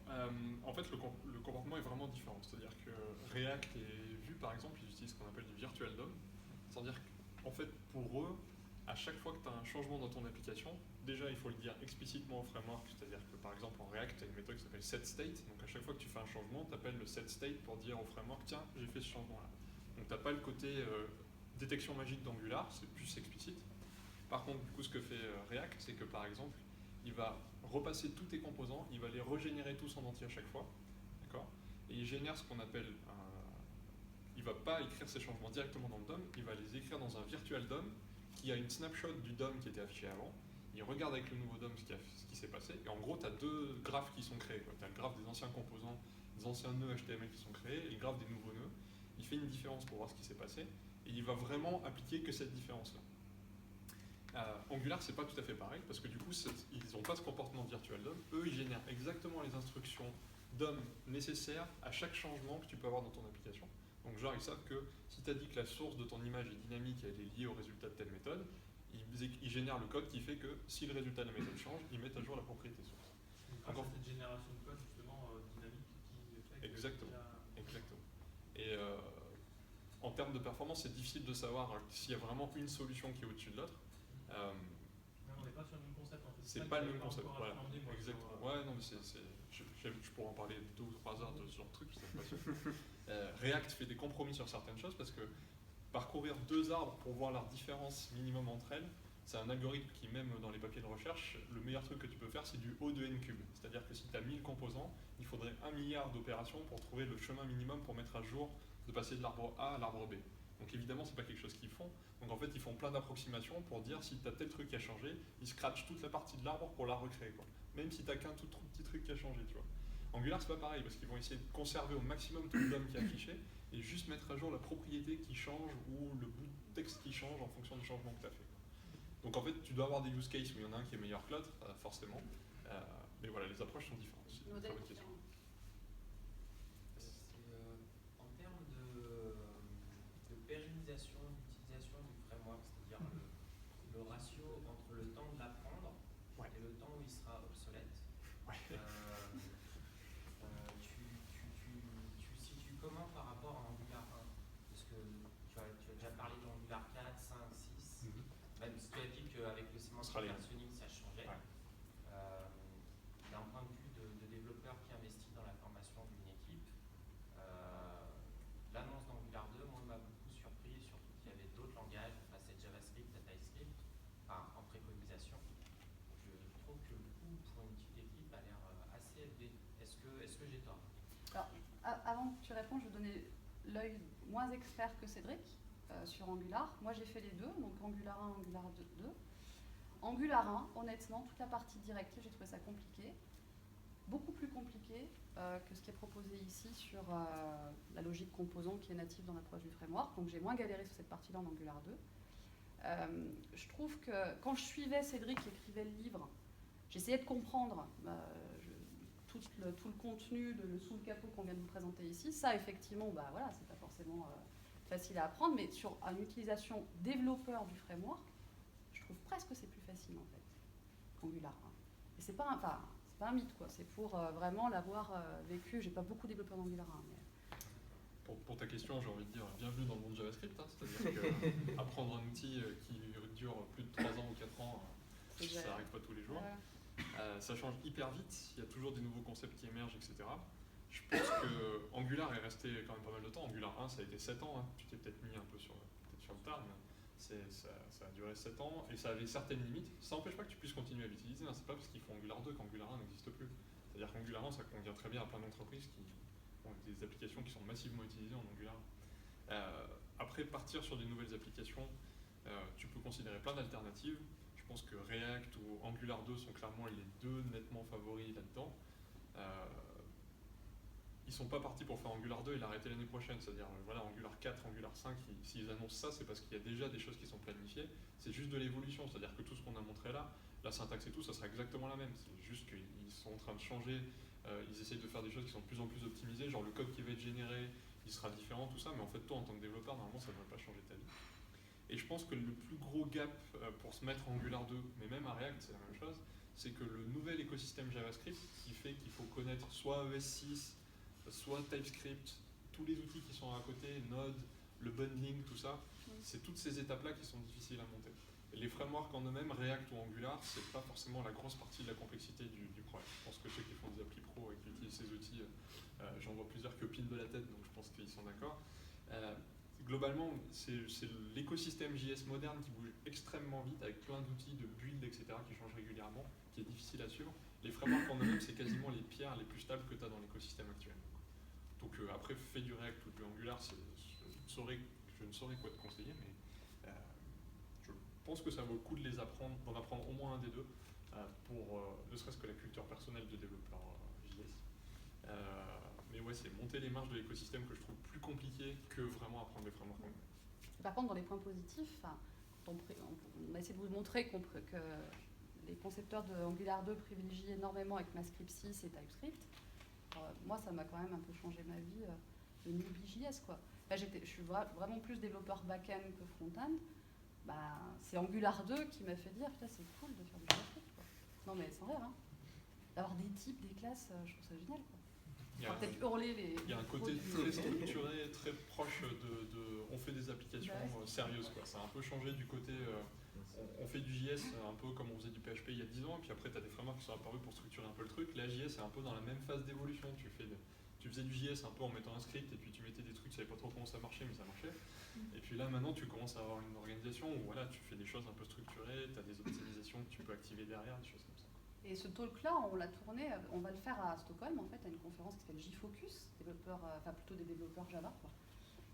En fait, le comportement est vraiment différent. C'est-à-dire que React et Vue, par exemple, ils utilisent ce qu'on appelle du virtual DOM. C'est-à-dire qu'en fait, pour eux, à chaque fois que tu as un changement dans ton application, déjà, il faut le dire explicitement au framework. C'est-à-dire que, par exemple, en React, tu as une méthode qui s'appelle setState. Donc, à chaque fois que tu fais un changement, tu appelles le setState pour dire au framework, tiens, j'ai fait ce changement-là. Donc, tu n'as pas le côté détection magique d'Angular, c'est plus explicite. Par contre, du coup, ce que fait React, c'est que, par exemple, il va repasser tous tes composants, il va les régénérer tous en entier à chaque fois, d'accord? Et il génère ce qu'on appelle il ne va pas écrire ces changements directement dans le DOM, il va les écrire dans un virtual DOM qui a une snapshot du DOM qui était affiché avant. Il regarde avec le nouveau DOM ce qui s'est passé, et en gros, tu as deux graphes qui sont créés. Tu as le graphe des anciens composants, des anciens nœuds HTML qui sont créés, et le graphe des nouveaux nœuds. Il fait une différence pour voir ce qui s'est passé, et il va vraiment appliquer que cette différence-là. Angular, c'est pas tout à fait pareil, parce que du coup, ils n'ont pas ce comportement virtuel DOM. Eux, ils génèrent exactement les instructions DOM nécessaires à chaque changement que tu peux avoir dans ton application. Donc genre, ils savent que si tu as dit que la source de ton image est dynamique et elle est liée au résultat de telle méthode, ils génèrent le code qui fait que si le résultat de la méthode change, ils mettent à jour la propriété source. Donc, cette génération de code justement dynamique qui fait exactement. Et en termes de performance, c'est difficile de savoir s'il y a vraiment une solution qui est au-dessus de l'autre. On n'est pas sur le même concept en fait. C'est pas le même concept. Voilà. Exactement. Ouais, non, mais je pourrais en parler 2 ou 3 heures de ce genre de truc, c'est pas React fait des compromis sur certaines choses parce que parcourir 2 arbres pour voir leur différence minimum entre elles, c'est un algorithme qui, même dans les papiers de recherche, le meilleur truc que tu peux faire, c'est du O de n cube. C'est-à-dire que si tu as 1000 composants, il faudrait 1 milliard d'opérations pour trouver le chemin minimum pour mettre à jour de passer de l'arbre A à l'arbre B. Donc évidemment, c'est pas quelque chose qu'ils font. Donc en fait, ils font plein d'approximations pour dire si tu as tel truc qui a changé, ils scratchent toute la partie de l'arbre pour la recréer, quoi. Même si tu n'as qu'un tout petit truc qui a changé, tu vois. Angular, c'est pas pareil, parce qu'ils vont essayer de conserver au maximum tout le DOM qui est affiché et juste mettre à jour la propriété qui change ou le bout de texte qui change en fonction du changement que tu as fait. Donc en fait, tu dois avoir des use cases où il y en a un qui est meilleur que l'autre, forcément. Mais voilà, les approches sont différentes. C'est une très bonne question. En termes de pérennisation, d'utilisation du framework, c'est-à-dire le ratio entre le temps de l'apprendre et le temps où il sera obsolète, tu situes comment par rapport à Angular 1? Parce que tu as déjà parlé d'Angular 4, 5, 6, même si tu as dit qu'avec le sémantique versionning ça changeait. D'un point de vue de développeur qui investit dans la formation d'une équipe, l'annonce d'Angular 2, moi, m'a beaucoup surpris, surtout qu'il y avait d'autres langages, on passait de JavaScript à TypeScript, en préconisation. Je trouve que le coût pour une petite équipe a l'air assez élevé. Est-ce que j'ai tort? Alors, avant que tu répondes, je vais donner l'œil moins expert que Cédric sur Angular. Moi, j'ai fait les deux, donc Angular 1, Angular 2. Angular 1, honnêtement, toute la partie directive, j'ai trouvé ça compliqué. Beaucoup plus compliqué que ce qui est proposé ici sur la logique composant qui est native dans l'approche du framework. Donc j'ai moins galéré sur cette partie-là en Angular 2. Je trouve que quand je suivais Cédric qui écrivait le livre, j'essayais de comprendre tout le contenu sous le capot qu'on vient de vous présenter ici. Ça, effectivement, voilà, c'est pas forcément facile à apprendre, mais sur une utilisation développeur du framework, je trouve presque que c'est plus facile en fait, Angular 1. Et c'est pas un mythe, quoi. C'est pour vraiment l'avoir vécu. J'ai pas beaucoup développé en Angular 1. Mais... Pour ta question, j'ai envie de dire bienvenue dans le monde JavaScript. C'est-à-dire qu'apprendre un outil qui dure plus de 3 ans ou 4 ans, ça n'arrive pas tous les jours. Ça change hyper vite. Il y a toujours des nouveaux concepts qui émergent, etc. Je pense que Angular est resté quand même pas mal de temps. Angular 1, ça a été 7 ans. Hein. Tu t'es peut-être mis un peu sur le tard, mais ça a duré 7 ans et ça avait certaines limites. Ça n'empêche pas que tu puisses continuer à l'utiliser. Hein. C'est pas parce qu'ils font Angular 2 qu'Angular 1 n'existe plus. C'est-à-dire qu'Angular 1, ça convient très bien à plein d'entreprises qui ont des applications qui sont massivement utilisées en Angular. Après, partir sur des nouvelles applications, tu peux considérer plein d'alternatives. Je pense que React ou Angular 2 sont clairement les deux nettement favoris là-dedans. Ils sont pas partis pour faire Angular 2 et l'arrêter l'année prochaine. C'est-à-dire, voilà, Angular 4, Angular 5, s'ils annoncent ça, c'est parce qu'il y a déjà des choses qui sont planifiées. C'est juste de l'évolution. C'est-à-dire que tout ce qu'on a montré là, la syntaxe et tout, ça sera exactement la même. C'est juste qu'ils sont en train de changer. Ils essayent de faire des choses qui sont de plus en plus optimisées. Genre, le code qui va être généré, il sera différent, tout ça. Mais en fait, toi, en tant que développeur, normalement, ça ne devrait pas changer ta vie. Et je pense que le plus gros gap pour se mettre en Angular 2, mais même à React, c'est la même chose, c'est que le nouvel écosystème JavaScript qui fait qu'il faut connaître soit ES6, soit TypeScript, tous les outils qui sont à côté, Node, le bundling, tout ça, c'est toutes ces étapes-là qui sont difficiles à monter. Et les frameworks en eux-mêmes, React ou Angular, c'est pas forcément la grosse partie de la complexité du problème. Je pense que ceux qui font des applis pro et qui utilisent ces outils, j'en vois plusieurs qui opinent de la tête, donc je pense qu'ils sont d'accord. Globalement, c'est l'écosystème JS moderne qui bouge extrêmement vite avec plein d'outils de build, etc. qui changent régulièrement, qui est difficile à suivre. Les frameworks en eux-mêmes, c'est quasiment les pierres les plus stables que tu as dans l'écosystème actuel. Donc après, fais du React ou du Angular, je ne saurais quoi te conseiller, mais je pense que ça vaut le coup de d'en apprendre au moins un des deux, pour ne serait-ce que la culture personnelle de développeur JS. Mais ouais, c'est monter les marges de l'écosystème que je trouve plus compliqué que vraiment apprendre les frameworks en eux-mêmes. par contre, dans les points positifs, on a essayé de vous montrer que les concepteurs de Angular 2 privilégient énormément ECMAScript 6 et TypeScript. Moi, ça m'a quand même un peu changé ma vie de Newbie.js, quoi. Là, je suis vraiment plus développeur back-end que front-end. C'est Angular 2 qui m'a fait dire, putain, c'est cool de faire du JavaScript, quoi. Non, mais sans rire, hein. D'avoir des types, des classes, je trouve ça génial, quoi. Il y a peut-être hurler les... Il y a un côté très structuré, très proche on fait des applications sérieuses, quoi. Ça a un peu changé du côté... on fait du JS un peu comme on faisait du PHP il y a 10 ans, et puis après tu as des frameworks qui sont apparus pour structurer un peu le truc. La JS est un peu dans la même phase d'évolution. Tu faisais du JS un peu en mettant un script, et puis tu mettais des trucs, tu savais pas trop comment ça marchait, mais ça marchait. Et puis là maintenant tu commences à avoir une organisation où voilà, tu fais des choses un peu structurées, tu as des optimisations que tu peux activer derrière, des choses comme ça. Et ce talk-là, on l'a tourné, on va le faire à Stockholm, en fait, à une conférence qui s'appelle JFocus, plutôt des développeurs Java, quoi.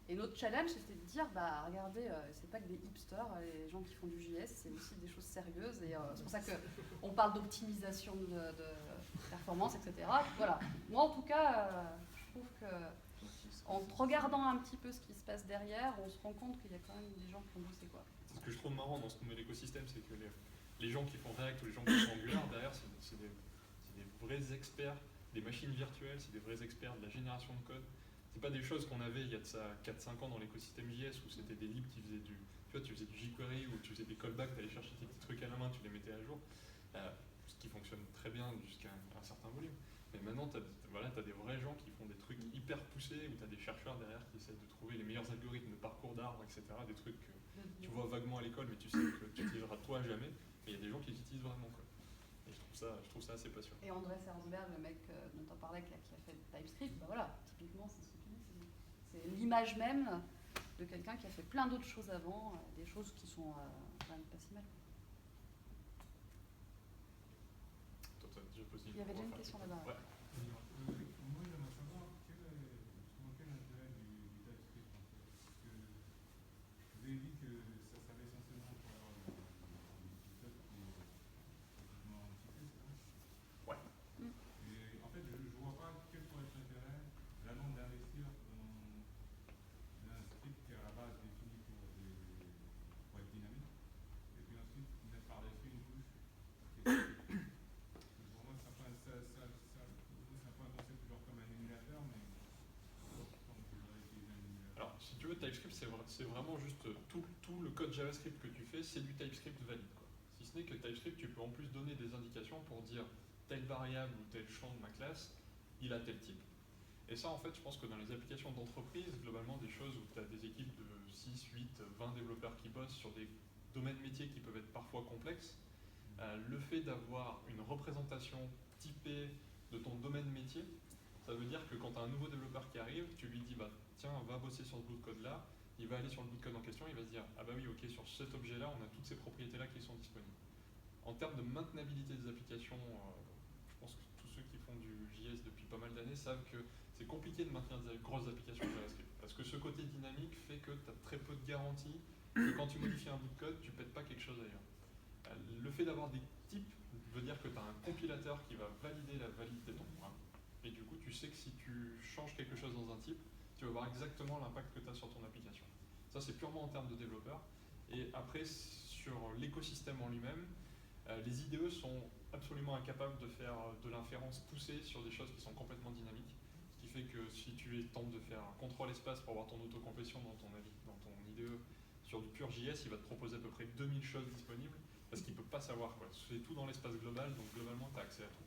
Et notre challenge, c'était de dire, regardez, c'est pas que des hipsters, les gens qui font du JS, c'est aussi des choses sérieuses. Et c'est pour ça qu'on parle d'optimisation de performance, etc. Voilà. Moi, en tout cas, je trouve que en regardant un petit peu ce qui se passe derrière, on se rend compte qu'il y a quand même des gens qui ont bossé, quoi. Ce que je trouve marrant dans ce nouvel écosystème, c'est que les gens qui font React ou les gens qui font Angular, derrière, c'est des vrais experts des machines virtuelles, c'est des vrais experts de la génération de code. C'est pas des choses qu'on avait il y a de ça 4-5 ans dans l'écosystème JS où c'était des libs qui faisaient tu faisais du jQuery ou tu faisais des callbacks, tu allais chercher tes petits trucs à la main, tu les mettais à jour. Ce qui fonctionne très bien jusqu'à un certain volume. Mais maintenant, tu as des vrais gens qui font des trucs hyper poussés, où tu as des chercheurs derrière qui essaient de trouver les meilleurs algorithmes de parcours d'arbres, etc. Des trucs que tu vois vaguement à l'école, mais tu sais que tu n'utiliseras toi jamais. Mais il y a des gens qui les utilisent vraiment, quoi. Et je trouve ça assez passionnant. Et André Sersberg, le mec dont on parlait, qui a fait TypeScript, voilà, typiquement, c'est ce que tu dis. C'est l'image même de quelqu'un qui a fait plein d'autres choses avant, des choses qui sont quand même pas si mal. Il y avait déjà une question là-bas. Ouais. Moi, j'aimerais savoir quel est l'intérêt du TypeScript en fait. Parce que vous avez dit que ça servait essentiellement pour avoir du code qui est complètement typé, c'est vrai? Ouais. Et en fait, je ne vois pas quel pourrait être l'intérêt vraiment d'investir dans un script qui est à la base défini pour être dynamique, et puis ensuite mettre par-dessus une couche qui est pour moi, c'est un peu un concept genre comme un émulateur, mais comme je voudrais utiliser un émulateur. Alors, si tu veux, TypeScript, c'est vraiment juste tout le code JavaScript que tu fais, c'est du TypeScript valide, quoi. Si ce n'est que TypeScript, tu peux en plus donner des indications pour dire telle variable ou tel champ de ma classe, il a tel type. Et ça, en fait, je pense que dans les applications d'entreprise, globalement, des choses où tu as des équipes de 6, 8, 20 développeurs qui bossent sur des domaines métiers qui peuvent être parfois complexes, le fait d'avoir une représentation typée de ton domaine métier, ça veut dire que quand tu as un nouveau développeur qui arrive, tu lui dis tiens, va bosser sur ce bout de code là, il va aller sur le bout de code en question, il va se dire ah bah oui, ok, sur cet objet là, on a toutes ces propriétés là qui sont disponibles. En termes de maintenabilité des applications, je pense que tous ceux qui font du JS depuis pas mal d'années savent que c'est compliqué de maintenir des grosses applications JavaScript, parce que ce côté dynamique fait que tu as très peu de garanties que quand tu modifies un bout de code, tu pètes pas quelque chose ailleurs. Le fait d'avoir des types veut dire que tu as un compilateur qui va valider la validité de ton programme. Et du coup, tu sais que si tu changes quelque chose dans un type, tu vas voir exactement l'impact que tu as sur ton application. Ça, c'est purement en termes de développeur. Et après, sur l'écosystème en lui-même, les IDE sont absolument incapables de faire de l'inférence poussée sur des choses qui sont complètement dynamiques. Ce qui fait que si tu tentes de faire un contrôle espace pour avoir ton autocomplétion dans ton IDE sur du pur JS, il va te proposer à peu près 2000 choses disponibles. Parce qu'il ne peut pas savoir, quoi. C'est tout dans l'espace global, donc globalement, tu as accès à tout.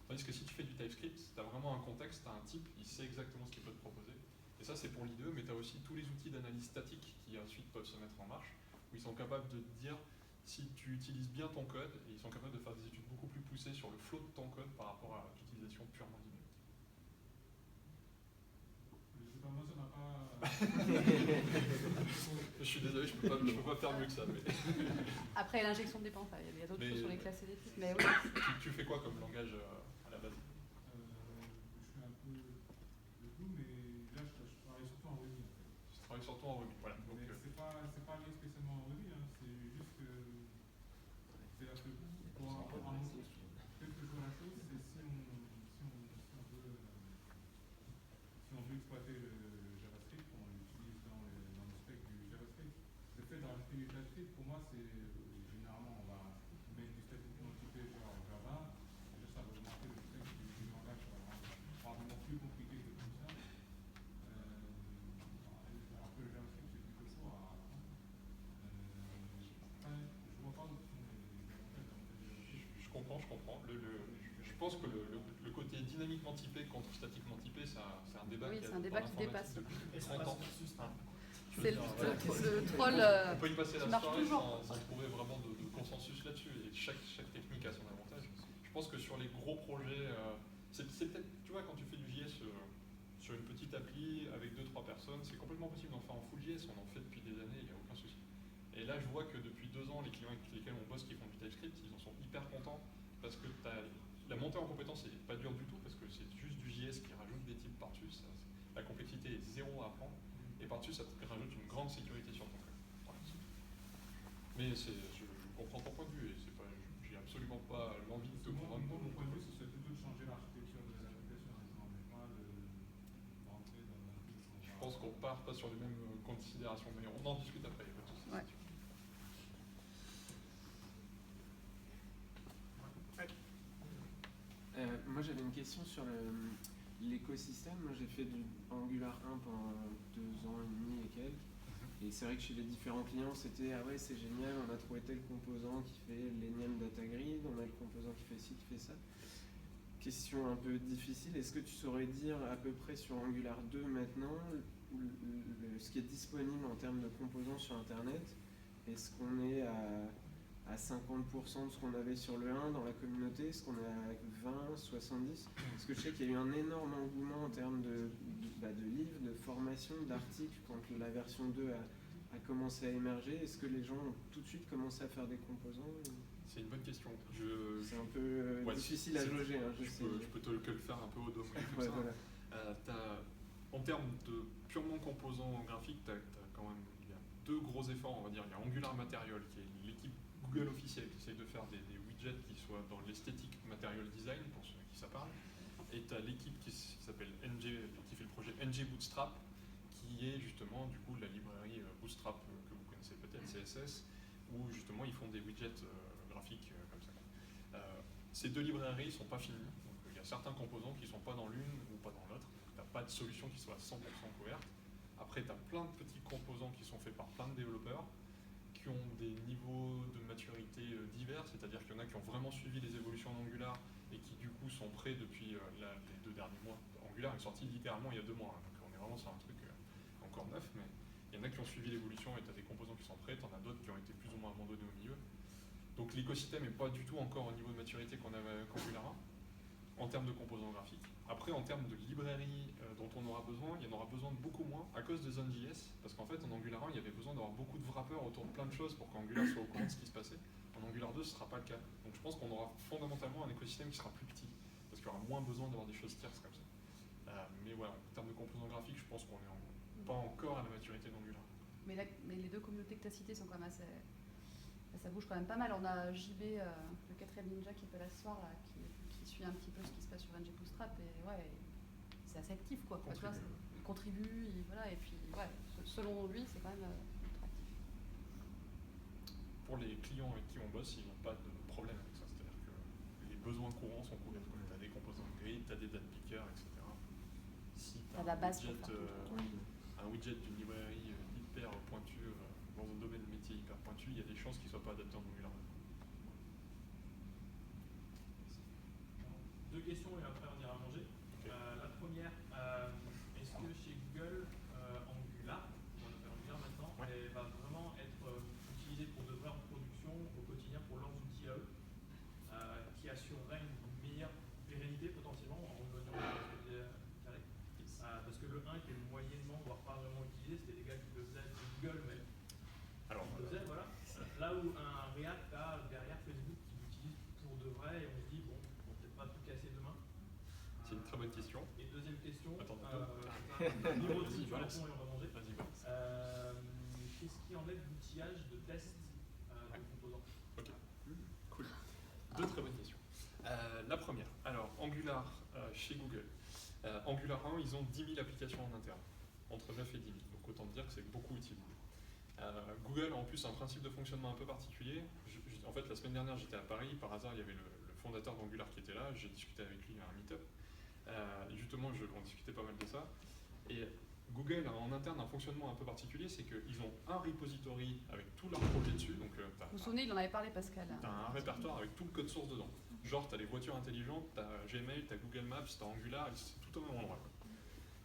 Tandis que si tu fais du TypeScript, tu as vraiment un contexte, tu as un type, il sait exactement ce qu'il peut te proposer. Et ça, c'est pour l'IDE, mais tu as aussi tous les outils d'analyse statique qui ensuite peuvent se mettre en marche, où ils sont capables de te dire si tu utilises bien ton code, et ils sont capables de faire des études beaucoup plus poussées sur le flow de ton code par rapport à l'utilisation purement dynamique. Je sais pas, moi, ça m'a pas... Je suis désolé, je peux pas faire mieux que ça. Mais... Après, l'injection de dépenses, il y a d'autres choses sur les classes et les types, mais oui. Tu fais quoi comme langage à la base? Je fais un peu de tout, mais là, je travaille surtout en Ruby, en fait. Je travaille surtout en Ruby, voilà. Donc, mais c'est pas lié spécialement en Ruby, hein. C'est juste que... C'est-à-dire que pour quelle que soit la chose, c'est si on veut exploiter le JavaScript, on l'utilise dans le spec du JavaScript. vois, c'est généralement, on va mettre du statiquement typé genre Java, et là, ça va augmenter le fait que du langage soit probablement plus compliqué que tout ça. Alors que le JavaScript, c'est plutôt fort à apprendre. Je vois pas où sont les avantages de JavaScript. Je comprends. Je pense que le côté dynamiquement typé contre statiquement typé, c'est un débat Oui, qui c'est un débat qui dépasse. depuis Et ça 30 ans. passe Hein. C'est le troll On peut y passer qui la marche soirée toujours. sans trouver vraiment de consensus là-dessus. Et chaque technique a son avantage. Je pense que sur les gros projets, c'est peut-être, tu vois, quand tu fais du JS sur une petite appli avec 2-3 personnes, c'est complètement possible d'en faire en full JS. On en fait depuis des années, il n'y a aucun souci. Et là, je vois que depuis 2 ans, les clients avec lesquels on bosse qui font du TypeScript, ils en sont hyper contents parce que la montée en compétence n'est pas dure du tout parce que c'est juste du JS qui rajoute des types par-dessus. La complexité est zéro à apprendre. Et par-dessus, ça te rajoute une grande sécurité sur ton code. Voilà. Mais je comprends ton point de vue et j'ai absolument pas l'envie de te convaincre. Moi, mon point de vue, ce serait plutôt de changer l'architecture de l'application maintenant, mais pas d'entrer dans un truc. Je pense qu'on part pas sur les mêmes considérations, mais on en discute après. Il y a pas de souci. Ouais. Moi j'avais une question sur l'écosystème. Moi j'ai fait du Angular 1 pendant 2 ans et demi et quelques. Et c'est vrai que chez les différents clients c'était ah ouais c'est génial, on a trouvé tel composant qui fait l'énième data grid, on a le composant qui fait ci, qui fait ça. Question un peu difficile, est-ce que tu saurais dire à peu près sur Angular 2 maintenant ce qui est disponible en termes de composants sur internet? Est-ce qu'on est à 50% de ce qu'on avait sur le 1 dans la communauté? Est-ce qu'on est à 20, 70? Parce que je sais qu'il y a eu un énorme engouement en termes de livres, de formation, d'articles quand la version 2 a commencé à émerger. Est-ce que les gens ont tout de suite commencé à faire des composants? C'est une bonne question. C'est un peu difficile à jauger. Hein, je peux te le faire un peu au dos. Ouais, voilà. En termes de purement composants graphiques, quand même, il y a 2 gros efforts, on va dire. Il y a Angular Material, qui est l'équipe Google officielle qui essaye de faire des widgets qui soient dans l'esthétique Material Design, pour ceux à qui ça parle. Et tu as l'équipe qui s'appelle qui fait le projet NG Bootstrap, qui est justement du coup la librairie Bootstrap que vous connaissez peut-être, CSS, où justement ils font des widgets graphiques comme ça. Ces 2 librairies ne sont pas finies, donc il y a certains composants qui ne sont pas dans l'une ou pas dans l'autre, tu n'as pas de solution qui soit 100% couverte. Après tu as plein de petits composants qui sont faits par plein de développeurs, qui ont des niveaux de maturité divers, c'est-à-dire qu'il y en a qui ont vraiment suivi les évolutions d'Angular et qui du coup sont prêts depuis les 2 derniers mois. Angular est sorti littéralement il y a 2 mois, hein, donc on est vraiment sur un truc encore neuf, mais il y en a qui ont suivi l'évolution et tu as des composants qui sont prêts, tu en as d'autres qui ont été plus ou moins abandonnés au milieu. Donc l'écosystème n'est pas du tout encore au niveau de maturité qu'on avait avec Angular 1 en termes de composants graphiques. Après, en termes de librairie dont on aura besoin, il y en aura besoin de beaucoup moins à cause de Zone.js, parce qu'en fait en Angular 1 il y avait besoin d'avoir beaucoup de wrappers autour de plein de choses pour qu'Angular soit au courant de ce qui se passait. En Angular 2 ce ne sera pas le cas. Donc je pense qu'on aura fondamentalement un écosystème qui sera plus petit, parce qu'il y aura moins besoin d'avoir des choses tierces comme ça. Mais voilà, en termes de composants graphiques, je pense qu'on n'est pas encore à la maturité d'Angular. Mais les 2 communautés que tu as citées sont quand même assez... Ça bouge quand même pas mal. On a JB, le 4ème ninja qui est là ce soir, là, qui suit un petit peu ce qui se passe sur NG Bootstrap, et ouais, c'est assez actif quoi. Il contribue, voilà, et puis ouais, selon lui, c'est quand même ultra actif. Pour les clients avec qui on bosse, ils n'ont pas de problème avec ça, c'est-à-dire que les besoins courants sont couverts. Tu as des composants de grid, tu as des date pickers, etc. Si tu as un widget d'une librairie hyper pointue dans un domaine métier hyper pointu, il y a des chances qu'il ne soit pas adapté en Angular. 2 questions et après on ira manger. Okay. La première, est-ce que chez Google, Angular, on appelle Angular maintenant, ouais, va vraiment être utilisé pour de vrai en production au quotidien pour leurs outils à eux, qui assurerait une meilleure pérennité potentiellement en revenant carré. Parce que le 1 qui est moyennement, voire pas vraiment utilisé, c'était des gars qui le faisaient chez Google, mais qui le faisaient, voilà. Là où un React a derrière Facebook qui l'utilise pour de vrai, et on se dit, bon, on va peut-être pas tout casser demain. C'est une très bonne question. Et deuxième question, niveau de tu réponds et on va manger. Vas-y, Qu'est-ce qui en est de l'outillage de test de composants? Ok, cool. 2 très bonnes questions. La première, alors Angular chez Google. Angular 1, ils ont 10 000 applications en interne, entre 9 et 10 000, donc autant dire que c'est beaucoup utilisé. Google a en plus un principe de fonctionnement un peu particulier. En fait, la semaine dernière, j'étais à Paris, par hasard, il y avait le fondateur d'Angular qui était là, j'ai discuté avec lui à un meet-up. Et justement, on discutait pas mal de ça. Et Google a en interne un fonctionnement un peu particulier, c'est qu'ils ont un repository avec tous leurs projets dessus. Donc, vous vous souvenez, il en avait parlé, Pascal. Tu as un répertoire avec tout le code source dedans. Genre, tu as les voitures intelligentes, tu as Gmail, tu as Google Maps, tu as Angular, c'est tout au même endroit.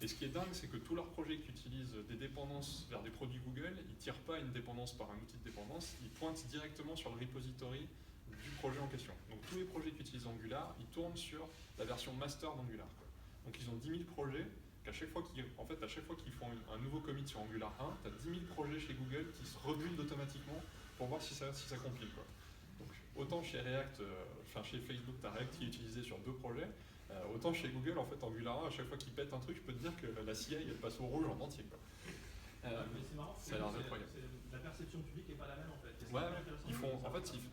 Et ce qui est dingue, c'est que tous leurs projets qui utilisent des dépendances vers des produits Google, ils ne tirent pas une dépendance par un outil de dépendance, ils pointent directement sur le repository du projet en question. Donc tous les projets qui utilisent Angular, ils tournent sur la version master d'Angular. Donc ils ont 10 000 projets, qu'à chaque fois qu'ils font un nouveau commit sur Angular 1, tu as 10 000 projets chez Google qui se rebuildent automatiquement pour voir si ça compile. Donc autant chez React, chez Facebook, tu as React qui est utilisé sur 2 projets, autant chez Google, en fait, Angular 1, à chaque fois qu'il pète un truc, je peux te dire que la CI, elle passe au rouge en entier. Mais c'est marrant, ça a l'air incroyable. La perception publique n'est pas la même en fait. Ouais,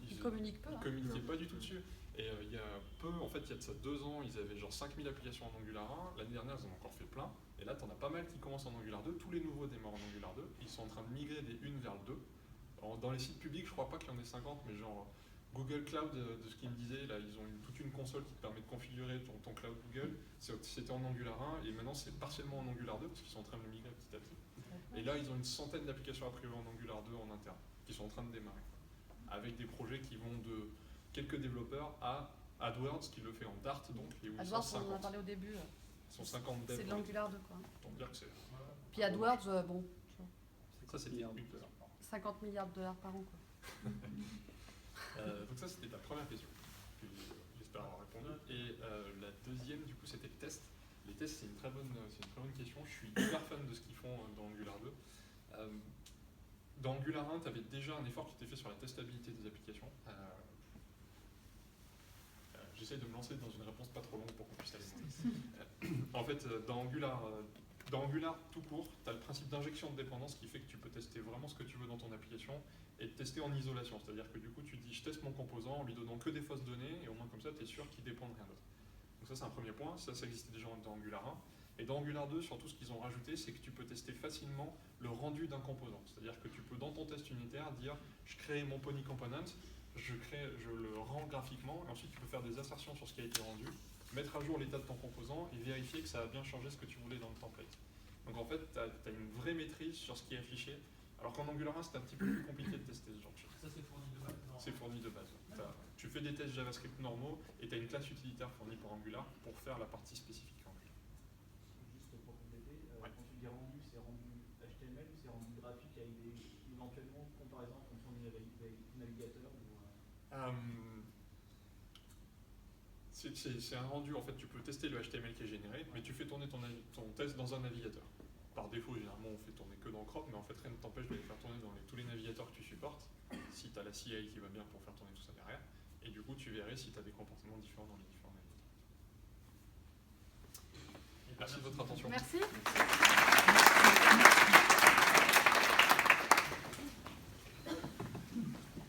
ils communiquent peu. Ils communiquaient pas du tout dessus. Et il y a de ça 2 ans, ils avaient genre 5000 applications en Angular 1. L'année dernière, ils en ont encore fait plein. Et là, tu en as pas mal qui commencent en Angular 2. Tous les nouveaux démarrent en Angular 2. Ils sont en train de migrer des 1 vers le 2. Alors, dans les sites publics, je crois pas qu'il y en ait 50, mais genre Google Cloud, de ce qu'ils me disaient, là, ils ont toute une console qui te permet de configurer ton cloud Google. C'était en Angular 1 et maintenant c'est partiellement en Angular 2 parce qu'ils sont en train de le migrer petit à petit. Et là, ils ont une centaine d'applications a priori en Angular 2 en interne qui sont en train de démarrer. Avec des projets qui vont de quelques développeurs à AdWords qui le fait en Dart, donc, et où AdWords, ils sont 50. on en a parlé au début. Ils sont 50 devs. C'est de l'Angular 2, quoi. Donc dire que c'est... Puis AdWords, bon, Ça, c'est une 50 milliards de dollars par an, quoi. Donc ça, c'était la première question que j'espère avoir répondu. Et la deuxième, du coup, c'était le test. Les tests, c'est une très bonne question. Je suis hyper fan de ce qu'ils font dans Angular 2. Dans Angular 1, tu avais déjà un effort qui était fait sur la testabilité des applications. J'essaie de me lancer dans une réponse pas trop longue pour qu'on puisse aller. En fait, dans Angular tout court, tu as le principe d'injection de dépendance qui fait que tu peux tester vraiment ce que tu veux dans ton application et tester en isolation. C'est-à-dire que du coup, tu dis je teste mon composant en lui donnant que des fausses données et au moins comme ça, tu es sûr qu'il dépend de rien d'autre. Donc ça, c'est un premier point. Ça existait déjà dans Angular 1. Et dans Angular 2, surtout, ce qu'ils ont rajouté, c'est que tu peux tester facilement le rendu d'un composant. C'est-à-dire que tu peux, dans ton test unitaire, dire je crée mon pony component, je le rends graphiquement, et ensuite tu peux faire des assertions sur ce qui a été rendu, mettre à jour l'état de ton composant et vérifier que ça a bien changé ce que tu voulais dans le template. Donc en fait, tu as une vraie maîtrise sur ce qui est affiché, alors qu'en Angular 1, c'est un petit peu plus compliqué de tester ce genre de choses. Ça, c'est fourni de base. C'est fourni de base. Tu fais des tests JavaScript normaux et tu as une classe utilitaire fournie par Angular pour faire la partie spécifique Angular. Juste pour compléter, quand tu dis rendu, c'est rendu HTML ou c'est rendu graphique avec éventuellement comparaison en fonction du navigateur C'est un rendu, en fait, tu peux tester le HTML qui est généré, mais tu fais tourner ton test dans un navigateur. Par défaut, généralement, on fait tourner que dans Chrome, mais en fait, rien ne t'empêche de les faire tourner dans tous les navigateurs que tu supportes, si tu as la CI qui va bien pour faire tourner tout ça derrière, et du coup, tu verrais si tu as des comportements différents dans les différents navigateurs. Merci de votre attention. Merci.